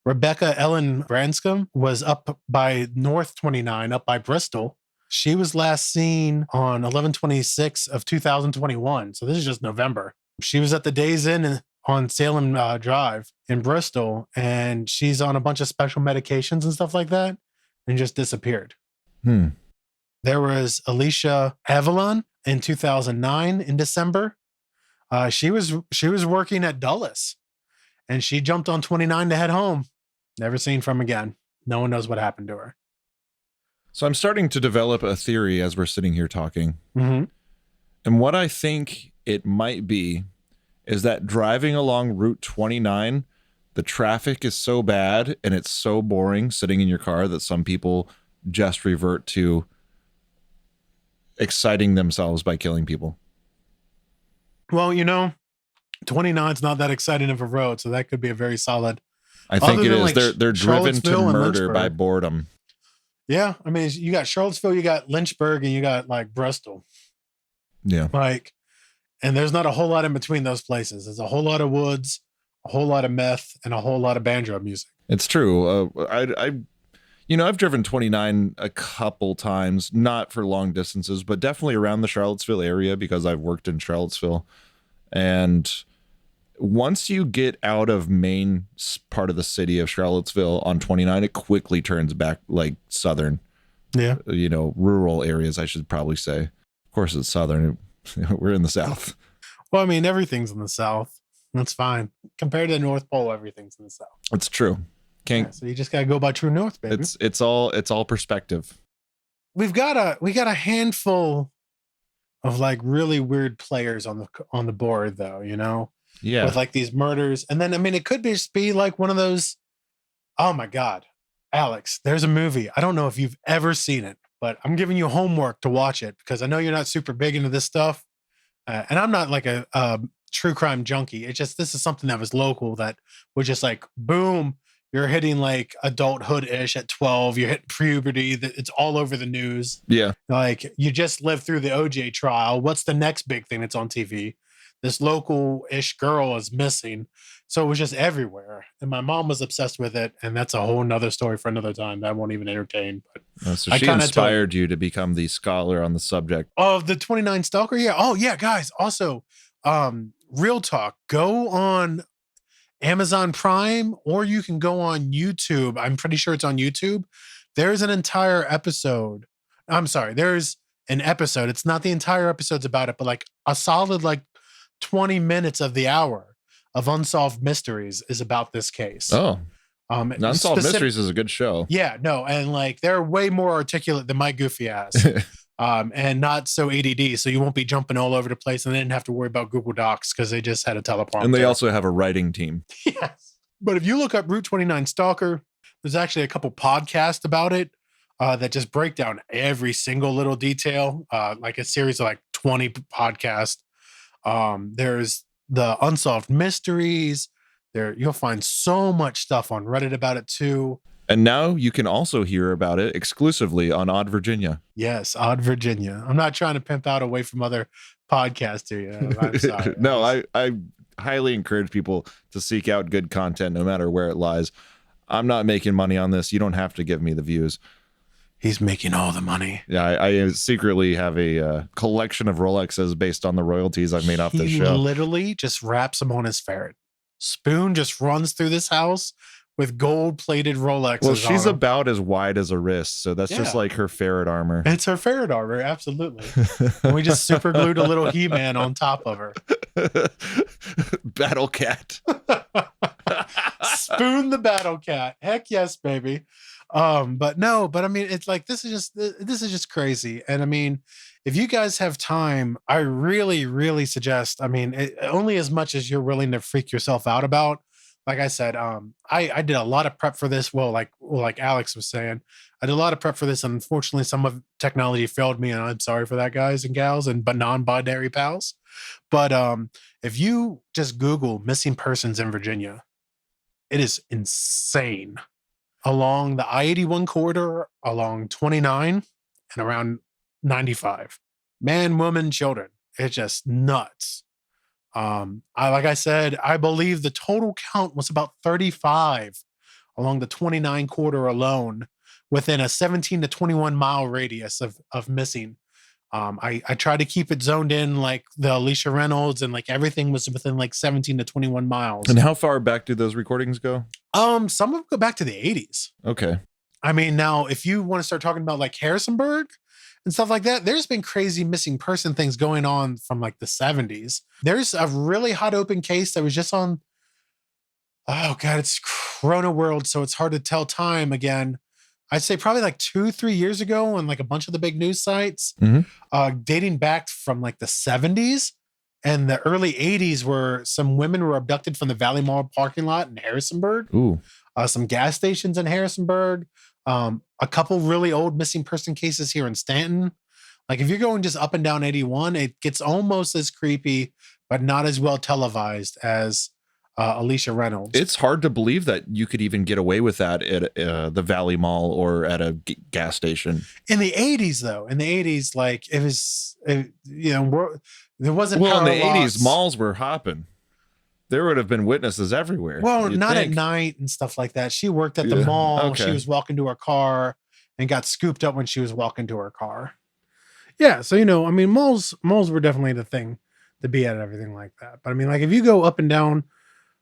Rebecca Ellen Branscombe was up by North 29, up by Bristol. She was last seen on 11/26 of 2021. So this is just November. She was at the Days Inn on Salem Drive in Bristol, and she's on a bunch of special medications and stuff like that, and just disappeared. There was Alicia Avalon in 2009 in December. She was working at Dulles, and she jumped on 29 to head home. Never seen from again. No one knows what happened to her. So I'm starting to develop a theory as we're sitting here talking. Mm-hmm. And what I think it might be is that driving along Route 29 the traffic is so bad and it's so boring sitting in your car that some people just revert to exciting themselves by killing people. Well, 29 is not that exciting of a road, so that could be a very solid. I think it is. Like they're driven to Charlottesville and murder by Lynchburg. boredom. Yeah, I mean, you got Charlottesville, you got Lynchburg, and you got like Bristol. Yeah. And there's not a whole lot in between those places. There's a whole lot of woods, a whole lot of meth, and a whole lot of banjo music. It's true. I've driven 29 a couple times, not for long distances, but definitely around the Charlottesville area because I've worked in Charlottesville. And once you get out of main part of the city of Charlottesville on 29, it quickly turns back like southern. Yeah. Rural areas, I should probably say. Of course, it's southern. We're in the South. Well, I mean, everything's in the South. That's fine. Compared to the North Pole, everything's in the South. It's true. So you just got to go by true north, baby. It's all perspective. We got a handful of like really weird players on the board though, Yeah. with like these murders. And then, I mean, it could just be like one of those, oh my God, Alex, there's a movie. I don't know if you've ever seen it, but I'm giving you homework to watch it because I know you're not super big into this stuff. And I'm not like a true crime junkie. It's just, this is something that was local that was just like, boom, you're hitting like adulthood-ish at 12. You're hitting puberty. It's all over the news. Yeah. Like you just lived through the OJ trial. What's the next big thing that's on TV? This local-ish girl is missing. So it was just everywhere. And my mom was obsessed with it. And that's a whole nother story for another time that I won't even entertain. But so she inspired you to become the scholar on the subject. Of the 29 Stalker? Yeah. Oh, yeah, guys. Also, real talk. Go on Amazon Prime, or you can go on YouTube. I'm pretty sure it's on YouTube. There's an entire episode. I'm sorry. There's an episode. It's not the entire episode's about it, but like a solid like 20 minutes of the hour of Unsolved Mysteries is about this case. Oh, Unsolved Mysteries is a good show. Yeah, no. And like, they're way more articulate than my goofy ass. And not so ADD, so you won't be jumping all over the place, and they didn't have to worry about Google Docs because they just had a teleprompter. And they also have a writing team. Yes. But if you look up Route 29 Stalker, there's actually a couple podcasts about it that just break down every single little detail, like a series of like 20 podcasts. There's the Unsolved Mysteries. You'll find so much stuff on Reddit about it too. And now you can also hear about it exclusively on Odd Virginia. Yes, Odd Virginia. I'm not trying to pimp out away from other podcasts here. I'm sorry. No, I highly encourage people to seek out good content no matter where it lies. I'm not making money on this. You don't have to give me the views. He's making all the money. Yeah, I secretly have a collection of Rolexes based on the royalties I've made off this show. He literally just wraps them on his ferret. Spoon just runs through this house with gold-plated Rolexes. Well, she's about as wide as a wrist, so that's just Yeah. like her ferret armor. It's her ferret armor, absolutely. And we just super glued a little He-Man on top of her. Battle Cat. Spoon the Battle Cat. Heck yes, baby. But I mean, it's like this is just crazy. And I mean, if you guys have time, I really, really suggest. I mean, only as much as you're willing to freak yourself out about. Like I said, I did a lot of prep for this. Well, like Alex was saying, I did a lot of prep for this. And unfortunately, some of technology failed me, and I'm sorry for that, guys and gals, and but non-binary pals. But if you just Google missing persons in Virginia, it is insane. Along the I-81 corridor, along 29, and around 95, man, woman, children. It's just nuts. Like I said, I believe the total count was about 35 along the 29 corridor alone, within a 17 to 21 mile radius of missing. I tried to keep it zoned in like the Alicia Reynolds, and like everything was within like 17 to 21 miles. And how far back do those recordings go? Some of them go back to the 80s. Okay. I mean, now if you want to start talking about like Harrisonburg and stuff like that, there's been crazy missing person things going on from like the 70s. There's a really hot open case that was just on, oh God, it's Corona World, so it's hard to tell time again. I'd say probably like 2-3 years ago on like a bunch of the big news sites, dating back from like the 70s. And the early 80s where some women were abducted from the Valley Mall parking lot in Harrisonburg. Ooh. Some gas stations in Harrisonburg. A couple really old missing person cases here in Stanton. Like if you're going just up and down 81, it gets almost as creepy, but not as well televised as Alicia Reynolds. It's hard to believe that you could even get away with that at the Valley Mall or at a gas station. In the 80s, though, like it was, there wasn't. Well, in the power 80s, malls were hopping. There would have been witnesses everywhere. Well, not at night and stuff like that. She worked at the mall. Okay. She was walking to her car and got scooped up when she was walking to her car. Yeah, so malls were definitely the thing to be at and everything like that. But I mean, like if you go up and down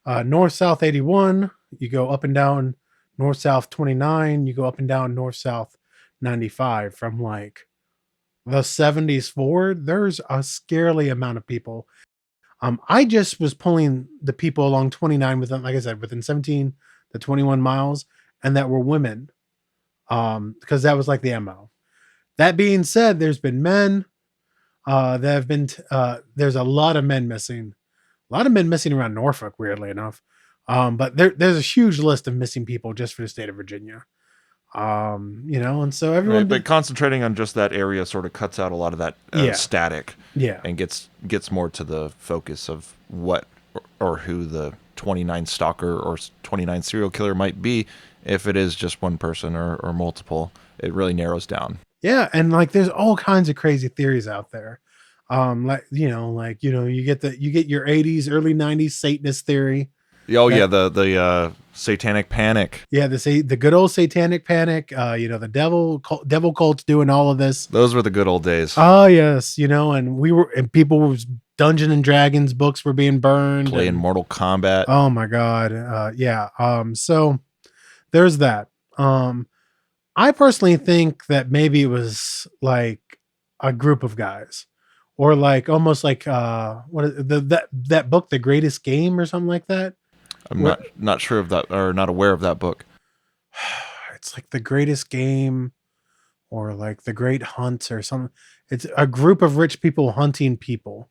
north-south 81, you go up and down north-south 29, you go up and down north-south 95 from like the 70s forward, there's a scarily amount of people. I just was pulling the people along 29 within, like I said, within 17 to 21 miles, and that were women, because that was like the MO. That being said, there's been men that have been, there's a lot of men missing. A lot of men missing around Norfolk, weirdly enough. But there's a huge list of missing people just for the state of Virginia. And so everyone. Right, but concentrating on just that area sort of cuts out a lot of that static. Yeah. And gets more to the focus of what or who the 29 stalker or 29 serial killer might be. If it is just one person or multiple, it really narrows down. Yeah. And like, there's all kinds of crazy theories out there. You get your 80s, early 90s Satanist theory. Oh yeah, the satanic panic. Yeah, the good old satanic panic. The devil cults doing all of this. Those were the good old days. Oh yes, and people was Dungeons and Dragons books were being burned. Playing Mortal Kombat. Oh my god. So there's that. I personally think that maybe it was like a group of guys. Or like almost like what is that book, The Greatest Game, or something like that. I'm not sure of that, or not aware of that book. It's like The Greatest Game, or like The Great Hunt, or something. It's a group of rich people hunting people.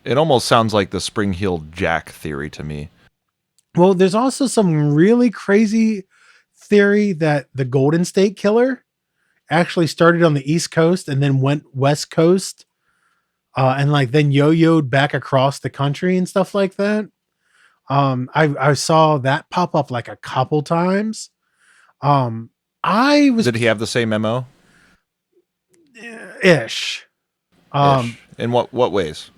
It almost sounds like the Spring-Heeled Jack theory to me. Well, there's also some really crazy theory that the Golden State Killer actually started on the East Coast and then went West Coast. And like then yo-yoed back across the country and stuff like that. I saw that pop up like a couple times. Did he have the same MO? Ish. In what ways?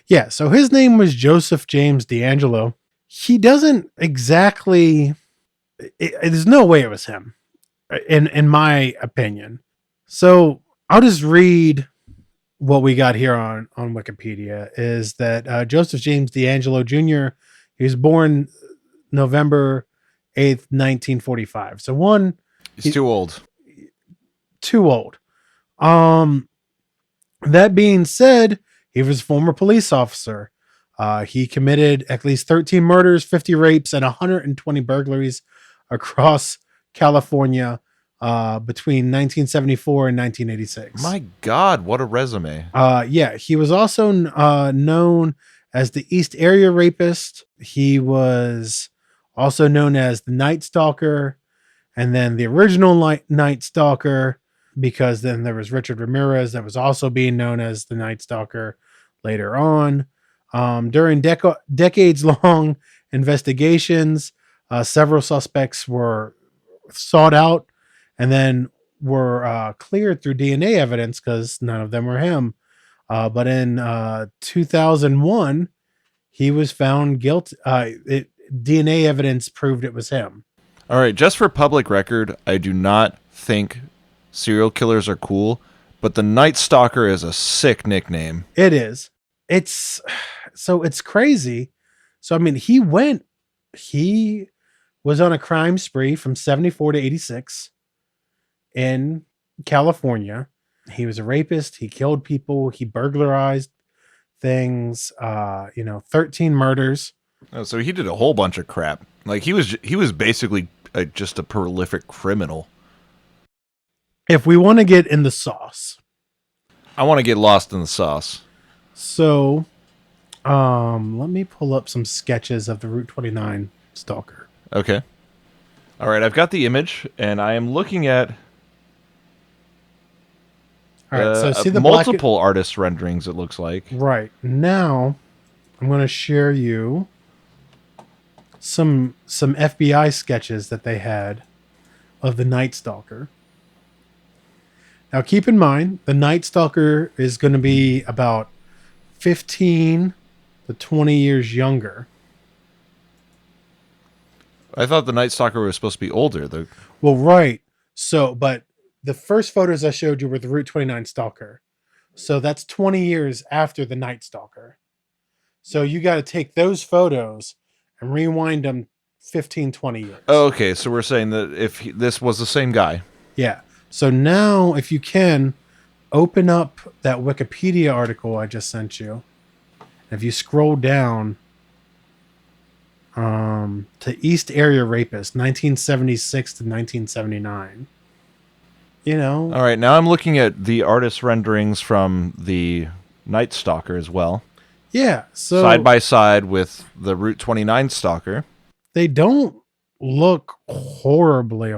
Yeah. So his name was Joseph James DeAngelo. He doesn't exactly. There's no way it was him, in my opinion. So I'll just read what we got here on Wikipedia is that Joseph James DeAngelo Jr., he was born November 8th, 1945. So he's too old. Too old. That being said, he was a former police officer. He committed at least 13 murders, 50 rapes, and 120 burglaries across California between 1974 and 1986. My God, what a resume. He was also known as the East Area Rapist. He was also known as the Night Stalker, and then the original Night Stalker, because then there was Richard Ramirez that was also being known as the Night Stalker later on. During decades-long investigations, several suspects were sought out and then were cleared through DNA evidence because none of them were him. But in 2001, he was found guilty. DNA evidence proved it was him. All right, just for public record, I do not think serial killers are cool, but the Night Stalker is a sick nickname. It is. It's crazy. So, I mean, he was on a crime spree from 74 to 86 in California. He was a rapist. He killed people. He burglarized things, 13 murders. Oh, so he did a whole bunch of crap. Like he was basically just a prolific criminal. If we want to get in the sauce. I want to get lost in the sauce. So Let me pull up some sketches of the Route 29 Stalker. Okay. All right, I've got the image, and I am looking at All right, so see the multiple artist renderings, it looks like. Right. Now, I'm going to share you some FBI sketches that they had of the Night Stalker. Now, keep in mind, the Night Stalker is going to be about 15 to 20 years younger. I thought the Night Stalker was supposed to be older. Well, right. So, but the first photos I showed you were the Route 29 Stalker. So that's 20 years after the Night Stalker. So you got to take those photos and rewind them 15, 20 years. Oh, okay, so we're saying that if this was the same guy. Yeah. So now, if you can, open up that Wikipedia article I just sent you. If you scroll down to East Area Rapist, 1976 to 1979. You know. All right, now I'm looking at the artist renderings from the Night Stalker as well. Yeah, so side by side with the Route 29 Stalker. They don't look horribly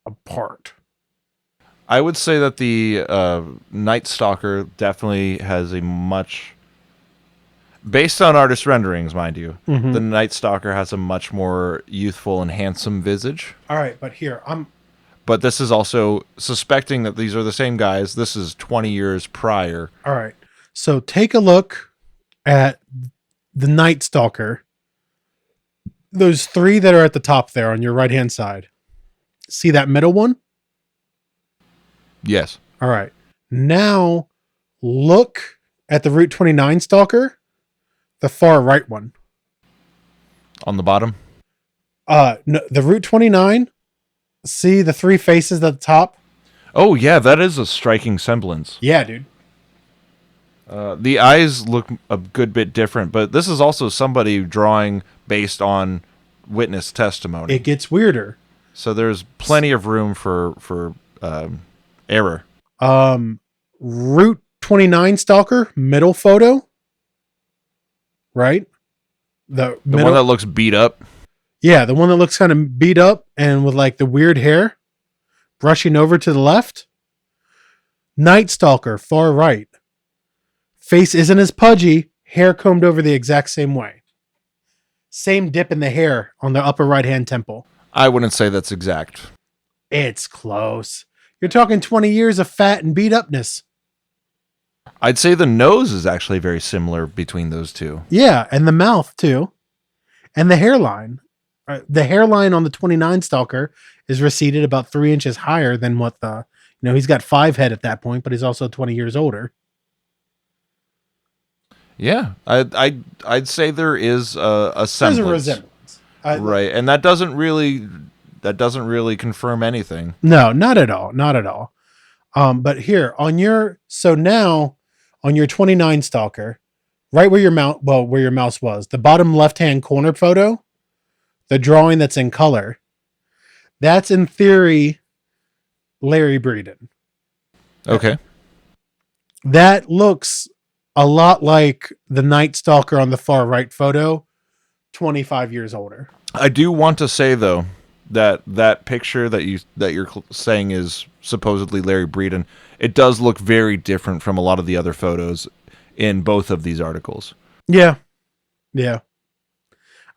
apart. I would say that the Night Stalker definitely has a much... Based on artist renderings, mind you, the Night Stalker has a much more youthful and handsome visage. All right, but here, But this is also suspecting that these are the same guys. This is 20 years prior. All right. So take a look at the Night Stalker. Those three that are at the top there on your right-hand side. See that middle one? Yes. All right. Now look at the Route 29 Stalker, the far right one. On the bottom? No, the Route 29. See the three faces at the top? Oh, yeah, that is a striking semblance. Yeah, dude. The eyes look a good bit different, but this is also somebody drawing based on witness testimony. It gets weirder. So there's plenty of room for error. Route 29 Stalker, middle photo. Right? The one that looks beat up. Yeah, the one that looks kind of beat up and with like the weird hair brushing over to the left. Night Stalker, far right. Face isn't as pudgy, hair combed over the exact same way. Same dip in the hair on the upper right-hand temple. I wouldn't say that's exact. It's close. You're talking 20 years of fat and beat upness. I'd say the nose is actually very similar between those two. Yeah, and the mouth too. And the hairline. The hairline on the 29 Stalker is receded about 3 inches higher than what he's got 5 head at that point, but he's also 20 years older. Yeah, I'd say there is a semblance. There's a resemblance. Right, and that doesn't really confirm anything. No, not at all. Not at all. But here now on your 29 Stalker, right where your mouse was, the bottom left-hand corner photo, the drawing that's in color, that's in theory Larry Breeden. Okay. That looks a lot like the Night Stalker on the far right photo, 25 years older. I do want to say though that picture that you're saying is supposedly Larry Breeden, it does look very different from a lot of the other photos in both of these articles. Yeah. Yeah.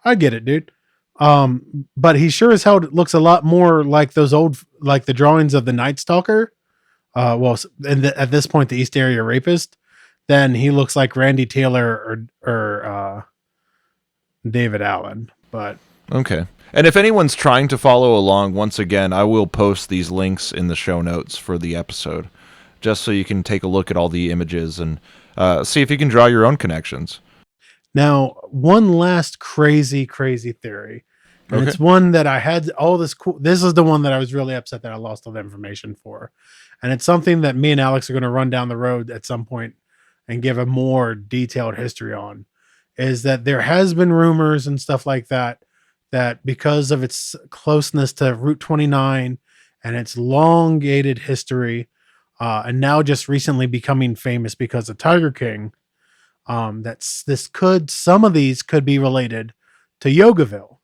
I get it, dude. But he sure as hell looks a lot more like those old, like the drawings of the Night Stalker. At this point, the East Area Rapist, then he looks like Randy Taylor or David Allen. But okay. And if anyone's trying to follow along, once again, I will post these links in the show notes for the episode, just so you can take a look at all the images and see if you can draw your own connections. Now, one last crazy theory. And It's one that I had all this cool. This is the one that I was really upset that I lost all the information for. And it's something that me and Alex are going to run down the road at some point and give a more detailed history on. Is that there has been rumors and stuff like that because of its closeness to Route 29 and its long-dated history, and now just recently becoming famous because of Tiger King, Some of these could be related to Yogaville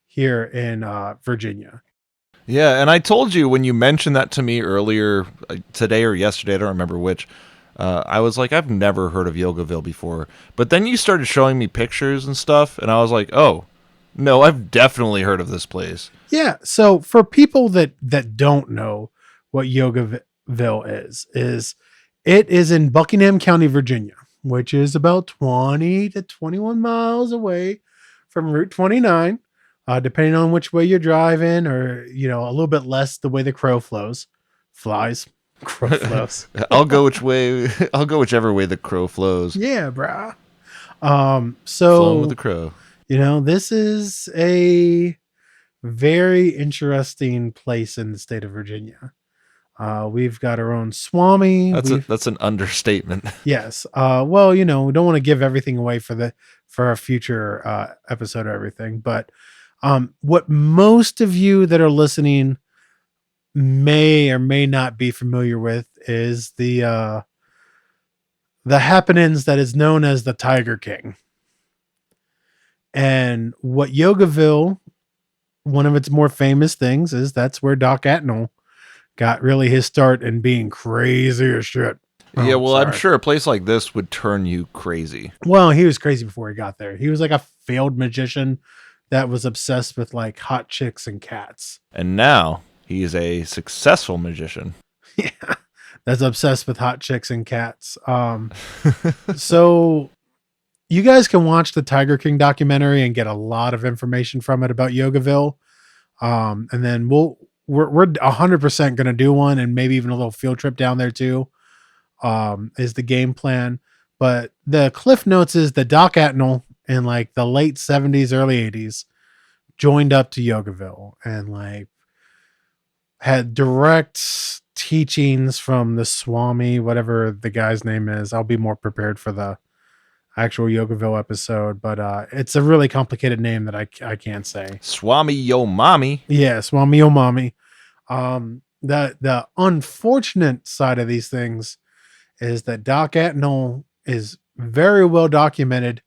here in Virginia. Yeah, and I told you when you mentioned that to me earlier today or yesterday, I don't remember which, I was like, I've never heard of Yogaville before. But then you started showing me pictures and stuff, and I was like, oh, no, I've definitely heard of this place. Yeah, so for people that don't know what Yogaville is it is in Buckingham County, Virginia, which is about 20 to 21 miles away from Route 29, depending on which way you're driving, or a little bit less the way the crow flies. Crow flows. I'll go whichever way the crow flows. Yeah, brah. Flowing with the crow. This is a very interesting place in the state of Virginia. We've got our own Swami. That's an understatement. Yes. Well, we don't want to give everything away for a future episode or everything, but what most of you that are listening may or may not be familiar with is the happenings that is known as the Tiger King. And what Yogaville, one of its more famous things, is that's where Doc Atnell got really his start in being crazy as shit. Yeah, well, I'm sure a place like this would turn you crazy. Well, he was crazy before he got there. He was like a failed magician that was obsessed with like hot chicks and cats. And now he's a successful magician. Yeah, that's obsessed with hot chicks and cats. So you guys can watch the Tiger King documentary and get a lot of information from it about Yogaville. And then we're 100% going to do one, and maybe even a little field trip down there too, is the game plan. But the cliff notes is that Doc Atnell in like the late 70s, early 80s joined up to Yogaville and like had direct teachings from the Swami, whatever the guy's name is. I'll be more prepared for the actual Yogaville episode, but it's a really complicated name that I can't say. Swami Yo Mommy. Yeah, Swami Yo Mommy. The unfortunate side of these things is that Doc Atnell is very well documented.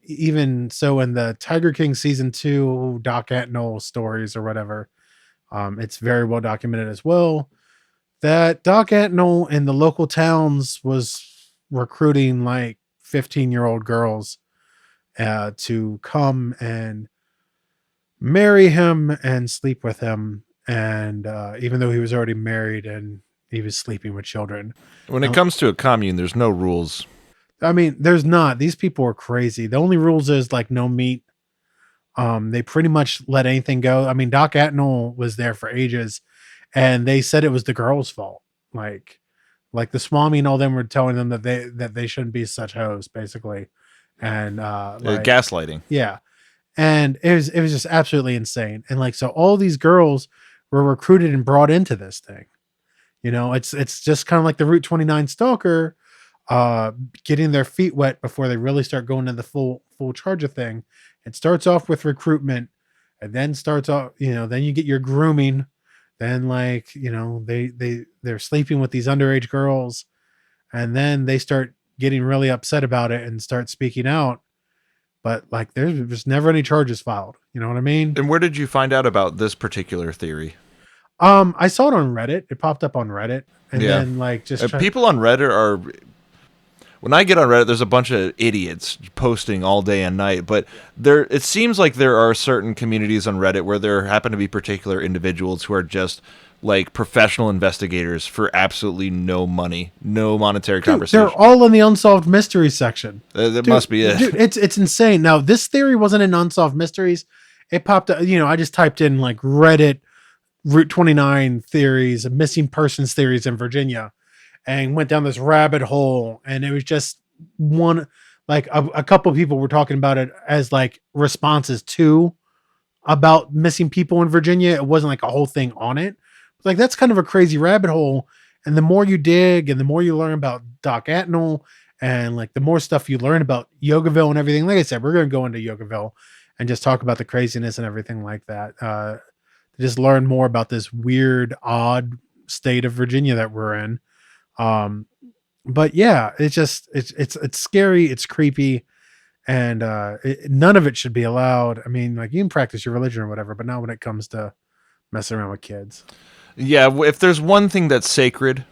Even so in the Tiger King season 2 Doc Atnell stories or whatever, it's very well documented as well that Doc Atnell in the local towns was recruiting like 15-year-old girls to come and marry him and sleep with him. And even though he was already married and he was sleeping with children. When it comes to a commune, there's no rules. I mean, there's not. These people are crazy. The only rules is like no meat. They pretty much let anything go. I mean, Doc Atnell was there for ages and they said it was the girl's fault. Like the Swami and all them were telling them that they shouldn't be such hoes, basically. And gaslighting. Yeah. And it was just absolutely insane. And like, so all these girls were recruited and brought into this thing. It's just kind of like the Route 29 Stalker, getting their feet wet before they really start going to the full charge of thing. It starts off with recruitment, and then then you get your grooming. Then they're sleeping with these underage girls, and then they start getting really upset about it and start speaking out. But like, there's never any charges filed. You know what I mean? And where did you find out about this particular theory? I saw it on Reddit. It popped up on Reddit, and then like people on Reddit are. When I get on Reddit, there's a bunch of idiots posting all day and night, but it seems like there are certain communities on Reddit where there happen to be particular individuals who are just like professional investigators for absolutely no money, no monetary conversation. They're all in the unsolved mysteries section. That must be it. Dude, it's insane. Now, this theory wasn't in unsolved mysteries. It popped up, I just typed in like Reddit, Route 29 theories, missing persons theories in Virginia, and went down this rabbit hole. And it was just one, like a couple of people were talking about it as like responses to about missing people in Virginia. It wasn't like a whole thing on it. Like, that's kind of a crazy rabbit hole. And the more you dig and the more you learn about Doc Atnell and like the more stuff you learn about Yogaville and everything, like I said, we're going to go into Yogaville and just talk about the craziness and everything like that. To just learn more about this weird, odd state of Virginia that we're in. But yeah, it's scary, it's creepy, and none of it should be allowed. I mean, like, you can practice your religion or whatever, but not when it comes to messing around with kids. Yeah, if there's one thing that's sacred,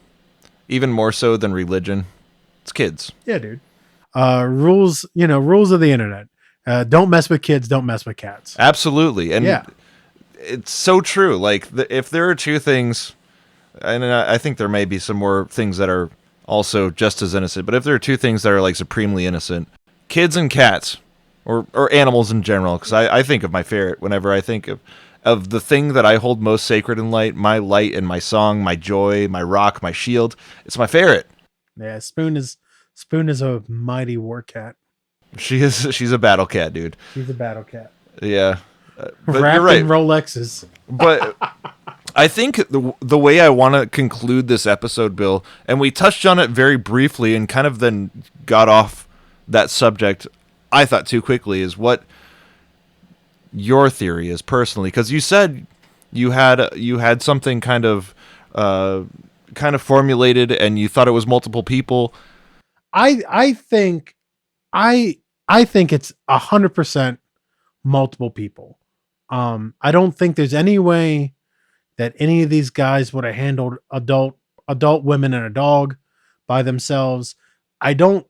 even more so than religion, it's kids. Yeah, dude. Rules of the internet. Don't mess with kids, don't mess with cats. Absolutely. And Yeah. it's so true. Like, if there are two things, and I think there may be some more things that are also just as innocent, but if there are two things that are, like, supremely innocent, kids and cats, or animals in general, because I think of my ferret whenever I think of the thing that I hold most sacred in light and my song, my joy, my rock, my shield, it's my ferret. Yeah, Spoon is a mighty war cat. She's a battle cat, dude. She's a battle cat. Yeah. But Wrapped you're right. in Rolexes. But I think the way I want to conclude this episode, Bill, and we touched on it very briefly and kind of then got off that subject, I thought too quickly, is what your theory is personally, because you said you had something kind of formulated, and you thought it was multiple people. I think it's 100% multiple people. I don't think there's any way that any of these guys would have handled adult women and a dog by themselves. I don't,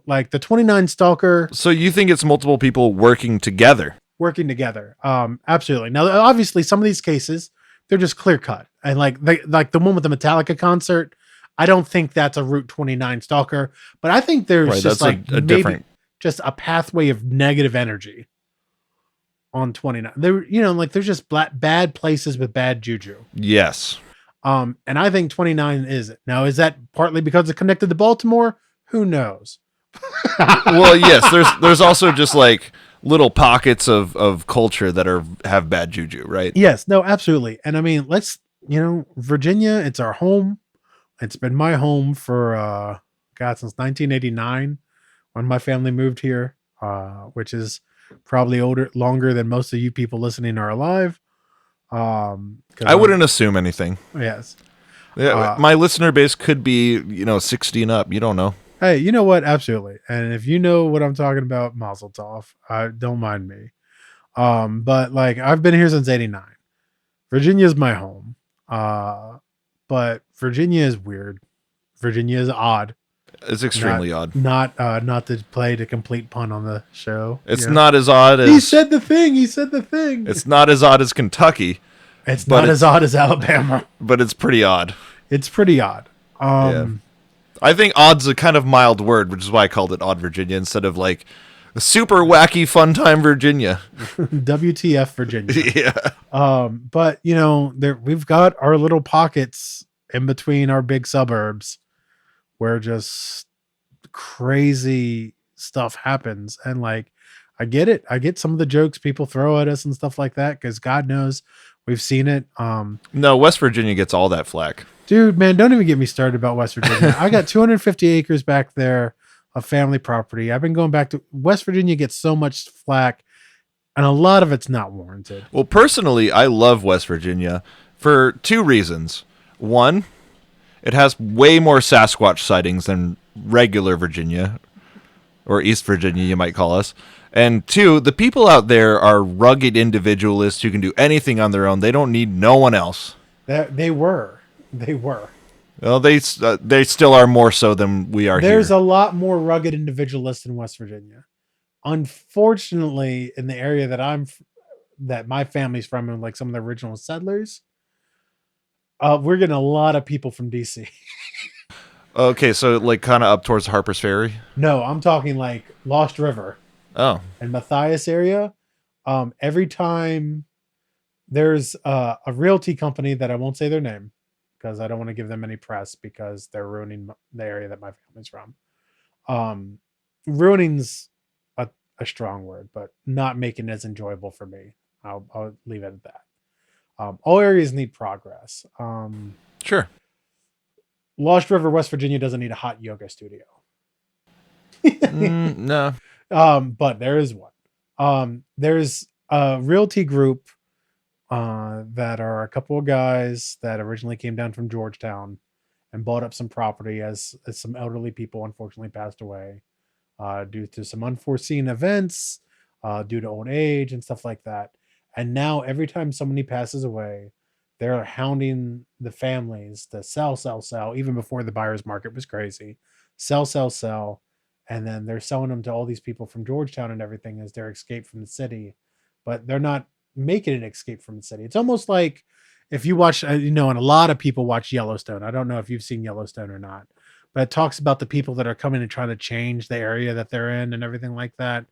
like the 29 Stalker. So you think it's multiple people working together? Working together. Absolutely. Now, obviously, some of these cases, they're just clear cut. And like the one with the Metallica concert, I don't think that's a Route 29 Stalker, but I think there's right, just that's like a different, just a pathway of negative energy on 29. There, there's just bad places with bad juju. Yes. And I think 29 is it. Now, is that partly because it's connected to Baltimore? Who knows? Well, yes, there's also just like little pockets of culture that have bad juju, right? Yes, no, absolutely. And I mean, Virginia, it's our home. It's been my home for since 1989 when my family moved here, which is probably longer than most of you people listening are alive. I wouldn't assume anything. Yes. Yeah, my listener base could be, 60 and up. You don't know. Hey, you know what? Absolutely. And if you know what I'm talking about, mazel tov. Don't mind me. But like, I've been here since 89. Virginia is my home. But Virginia is weird. Virginia is odd. It's extremely odd. Not to play the complete pun on the show. It's not as odd as... He said the thing. It's not as odd as Kentucky. It's not as odd as Alabama. But it's pretty odd. It's pretty odd. Yeah. I think odd's a kind of mild word, which is why I called it Odd Virginia instead of like a super wacky fun time Virginia. WTF Virginia. Yeah. But we've got our little pockets in between our big suburbs where just crazy stuff happens. And like, I get it. I get some of the jokes people throw at us and stuff like that, because God knows we've seen it. No, West Virginia gets all that flack. Dude, man, don't even get me started about West Virginia. I got 250 acres back there of family property. I've been going back to West Virginia, gets so much flack, and a lot of it's not warranted. Well, personally, I love West Virginia for two reasons. One, it has way more Sasquatch sightings than regular Virginia, or East Virginia, you might call us. And two, the people out there are rugged individualists who can do anything on their own. They don't need no one else. They were. Well, they still are more so than we are. There's here. a lot more rugged individualists in West Virginia. Unfortunately, in the area that my family's from, and like some of the original settlers, we're getting a lot of people from DC. Okay, so like kind of up towards Harper's Ferry? No, I'm talking like Lost River. Oh. And Matthias area. Every time there's a realty company that I won't say their name, because I don't want to give them any press, because they're ruining the area that my family's from. Ruining's a strong word, but not making it as enjoyable for me. I'll leave it at that. All areas need progress. Sure. Lost River, West Virginia doesn't need a hot yoga studio. No. But there is one. There's a realty group that are a couple of guys that originally came down from Georgetown and bought up some property as some elderly people unfortunately passed away due to some unforeseen events, due to old age and stuff like that. And now every time somebody passes away, they're hounding the families to sell, even before the buyer's market was crazy. Sell. And then they're selling them to all these people from Georgetown and everything as their escape from the city. But they're not making an escape from the city. It's almost like if you watch, and a lot of people watch Yellowstone. I don't know if you've seen Yellowstone or not, but it talks about the people that are coming and trying to change the area that they're in and everything like that.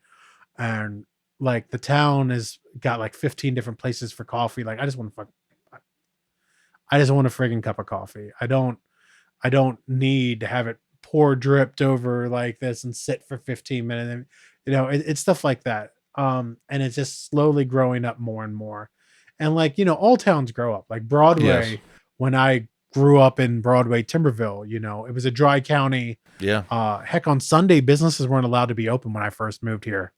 And like the town has got like 15 different places for coffee. Like I just want a friggin' cup of coffee. I don't need to have it pour dripped over like this and sit for 15 minutes. It's stuff like that. And it's just slowly growing up more and more. And like, all towns grow up. Like Broadway, yes. When I grew up in Broadway, Timberville, it was a dry county. Yeah. Heck, on Sunday, businesses weren't allowed to be open when I first moved here.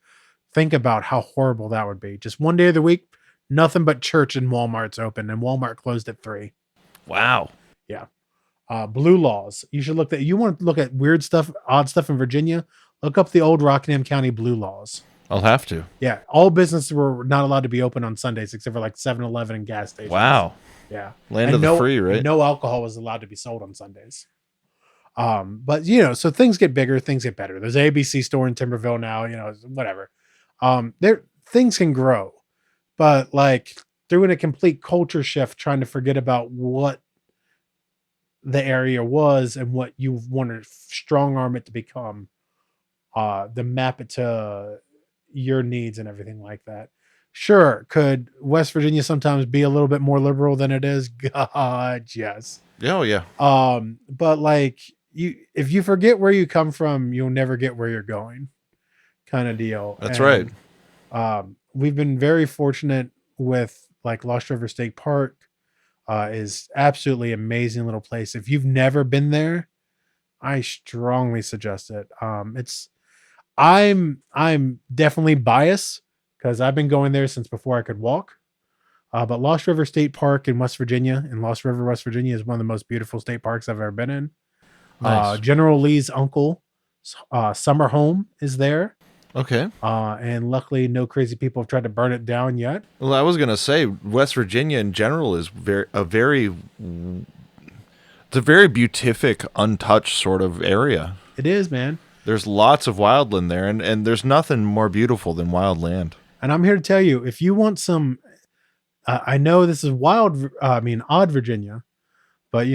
Think about how horrible that would be. Just one day of the week, nothing but church and Walmart's open, and Walmart closed at 3. Wow. Yeah. Blue laws. You want to look at weird stuff, odd stuff in Virginia, look up the old Rockingham County blue laws. I'll have to. Yeah. All businesses were not allowed to be open on Sundays except for like 7-Eleven and gas stations. Wow. Yeah. Land of the free, right? No alcohol was allowed to be sold on Sundays. But so things get bigger, things get better. There's an ABC store in Timberville now, whatever. Things can grow, but like doing a complete culture shift, trying to forget about what the area was and what you want to strong arm it to become, to map it to your needs and everything like that. Sure. Could West Virginia sometimes be a little bit more liberal than it is? God, yes. Oh yeah. But like if you forget where you come from, you'll never get where you're going, kind of deal. That's right. We've been very fortunate with like Lost River State Park. Is absolutely amazing little place. If you've never been there, I strongly suggest it. I'm definitely biased because I've been going there since before I could walk. But Lost River State Park in West Virginia, in Lost River, West Virginia, is one of the most beautiful state parks I've ever been in. Nice. General Lee's uncle, summer home is there. Okay. And luckily no crazy people have tried to burn it down yet. Well, I was going to say West Virginia in general is a very beatific, untouched sort of area. It is, man. There's lots of wildland there, and there's nothing more beautiful than wild land. And I'm here to tell you, if you want some, I know this is odd Virginia, but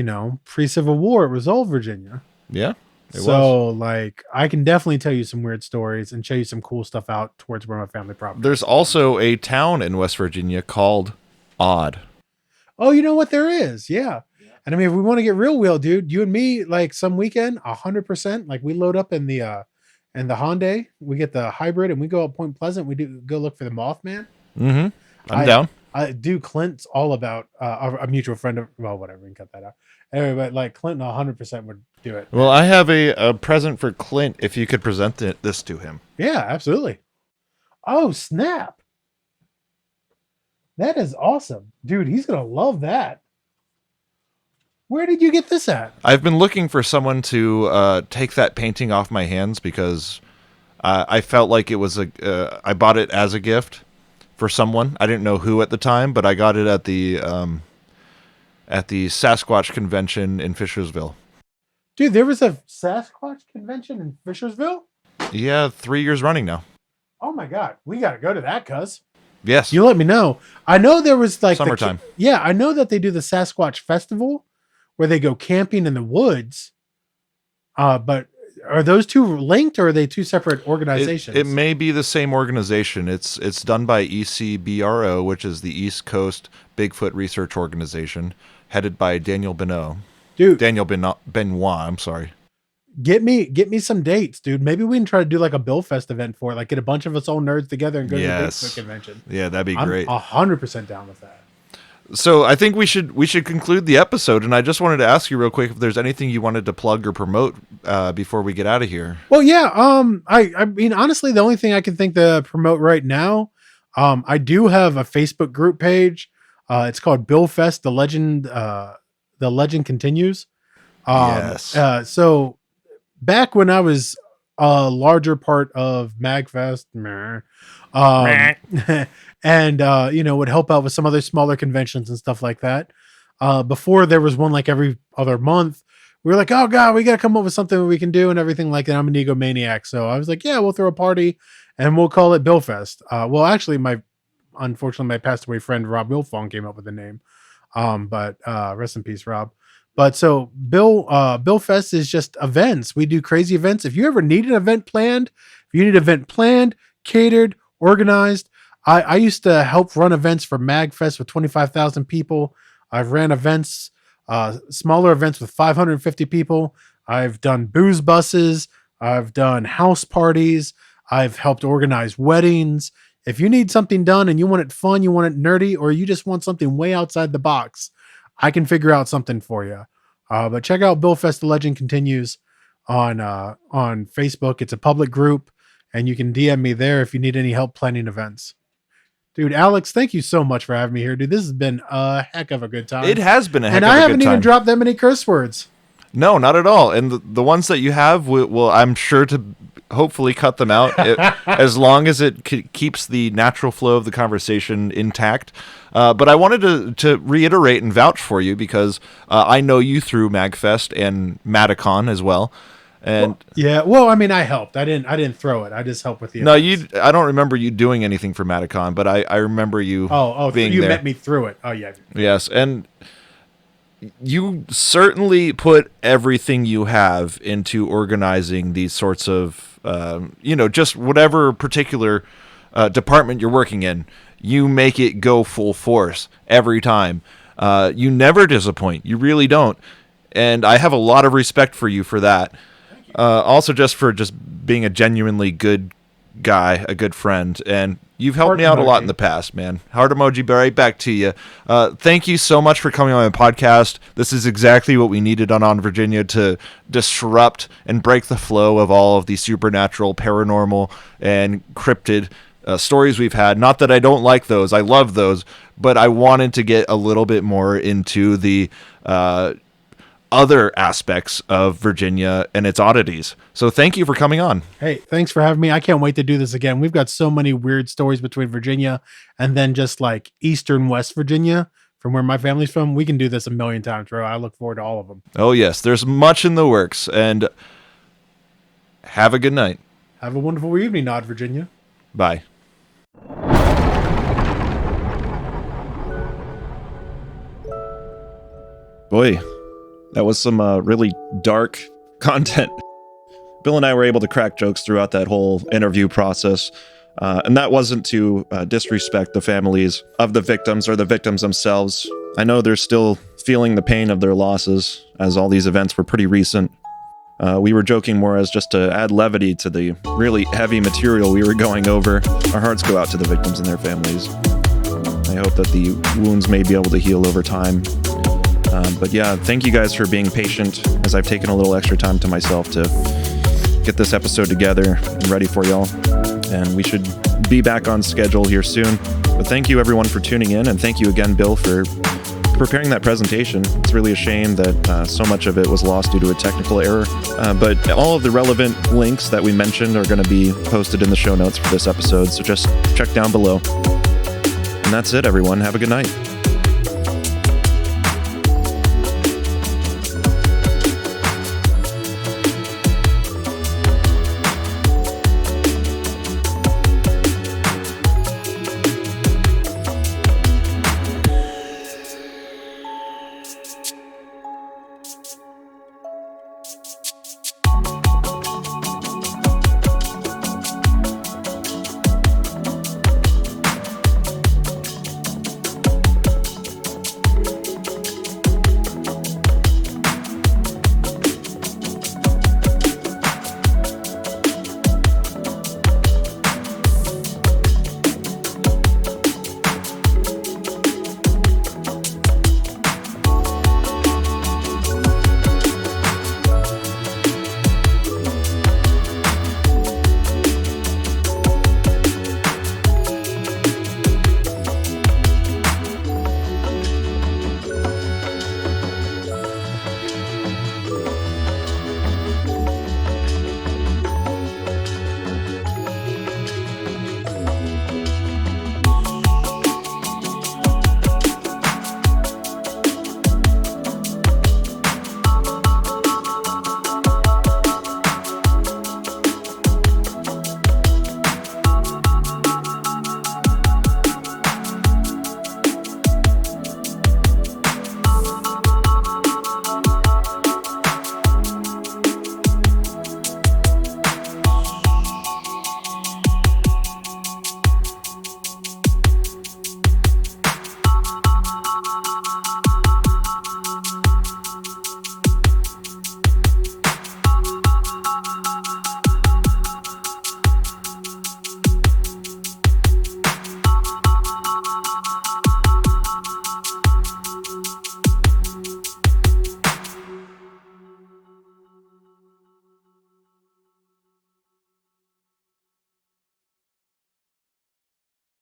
pre-Civil War, it was old Virginia. Yeah. Like I can definitely tell you some weird stories and show you some cool stuff out towards where my family property. There's also a town in West Virginia called Odd. Oh, you know what there is? Yeah. And I mean, if we want to get real, dude, you and me, like some weekend, 100%, like we load up in the Hyundai, we get the hybrid and we go up Point Pleasant. We go look for the Mothman. Mm-hmm. I'm down. I do. Clint's all about a mutual friend of, well, whatever, we can cut that out. Anyway, but like Clinton 100% would do it. Well, I have a present for Clint if you could present this to him. Yeah, absolutely. Oh, snap. That is awesome. Dude, he's going to love that. Where did you get this at? I've been looking for someone to take that painting off my hands because I felt like it was I bought it as a gift for someone. I didn't know who at the time, but I got it at the Sasquatch convention in Fishersville. Dude, there was a Sasquatch convention in Fishersville? Yeah, 3 years running now. Oh my God. We got to go to that, cuz. Yes. You let me know. I know there was like summertime. I know that they do the Sasquatch Festival where they go camping in the woods. But are those two linked or are they two separate organizations? It may be the same organization. It's done by ECBRO, which is the East Coast Bigfoot Research Organization, headed by Daniel Benoit. Dude, Daniel Benoit, I'm sorry. Get me some dates, dude. Maybe we can try to do like a Bill Fest event for it. Like get a bunch of us old nerds together and go to the Bigfoot convention. Yeah, that'd be great. I'm 100% down with that. So I think we should conclude the episode, and I just wanted to ask you real quick if there's anything you wanted to plug or promote before we get out of here. Well, yeah. I mean, honestly, the only thing I can think to promote right now, I do have a Facebook group page. It's called Bill Fest. The legend continues. Yes. So back when I was a larger part of MagFest, and would help out with some other smaller conventions and stuff like that. Before there was one like every other month. We were like, oh God, we got to come up with something we can do and everything like that. I'm an egomaniac. So I was like, yeah, we'll throw a party and we'll call it Billfest. Well, actually, unfortunately, my passed away friend, Rob Wilfong, came up with the name. But rest in peace, Rob. But so Billfest is just events. We do crazy events. If you ever need an event planned, catered, organized, I used to help run events for MagFest with 25,000 people. I've ran events, smaller events with 550 people. I've done booze buses. I've done house parties. I've helped organize weddings. If you need something done and you want it fun, you want it nerdy, or you just want something way outside the box, I can figure out something for you. But check out Billfest The Legend Continues on Facebook. It's a public group, and you can DM me there if you need any help planning events. Dude, Alex, thank you so much for having me here, dude. This has been a heck of a good time. It has been a heck of a good time. And I haven't even dropped that many curse words. No, not at all. And the ones that you have, will I'm sure to hopefully cut them out as long as it keeps the natural flow of the conversation intact. But I wanted to reiterate and vouch for you because I know you through MagFest and Madicon as well. And I helped. I didn't throw it. I just helped with the events. I don't remember you doing anything for Madicon, but I remember you being you there. met me through it. Oh yeah. Yes, and you certainly put everything you have into organizing these sorts of just whatever particular department you're working in. You make it go full force every time. You never disappoint. You really don't. And I have a lot of respect for you for that. Also just for being a genuinely good guy, a good friend, and you've helped me out a lot in the past, man. Heart emoji, right back to you. Thank you so much for coming on my podcast. This is exactly what we needed on Virginia to disrupt and break the flow of all of the supernatural, paranormal, and cryptid stories we've had. Not that I don't like those. I love those, but I wanted to get a little bit more into the other aspects of Virginia and its oddities. So thank you for coming on. Hey, thanks for having me. I can't wait to do this again. We've got so many weird stories between Virginia and then just like Eastern West Virginia from where my family's from. We can do this a million times, bro. I look forward to all of them. Oh yes, there's much in the works, and have a good night. Have a wonderful evening, Odd Virginia. Bye. Boy, that was some really dark content. Bill and I were able to crack jokes throughout that whole interview process. And that wasn't to disrespect the families of the victims or the victims themselves. I know they're still feeling the pain of their losses, as all these events were pretty recent. We were joking more as just to add levity to the really heavy material we were going over. Our hearts go out to the victims and their families. I hope that the wounds may be able to heal over time. But yeah, thank you guys for being patient as I've taken a little extra time to myself to get this episode together and ready for y'all. And we should be back on schedule here soon. But thank you everyone for tuning in, and thank you again, Bill, for preparing that presentation. It's really a shame that so much of it was lost due to a technical error. But all of the relevant links that we mentioned are going to be posted in the show notes for this episode, so just check down below. And that's it, everyone. Have a good night.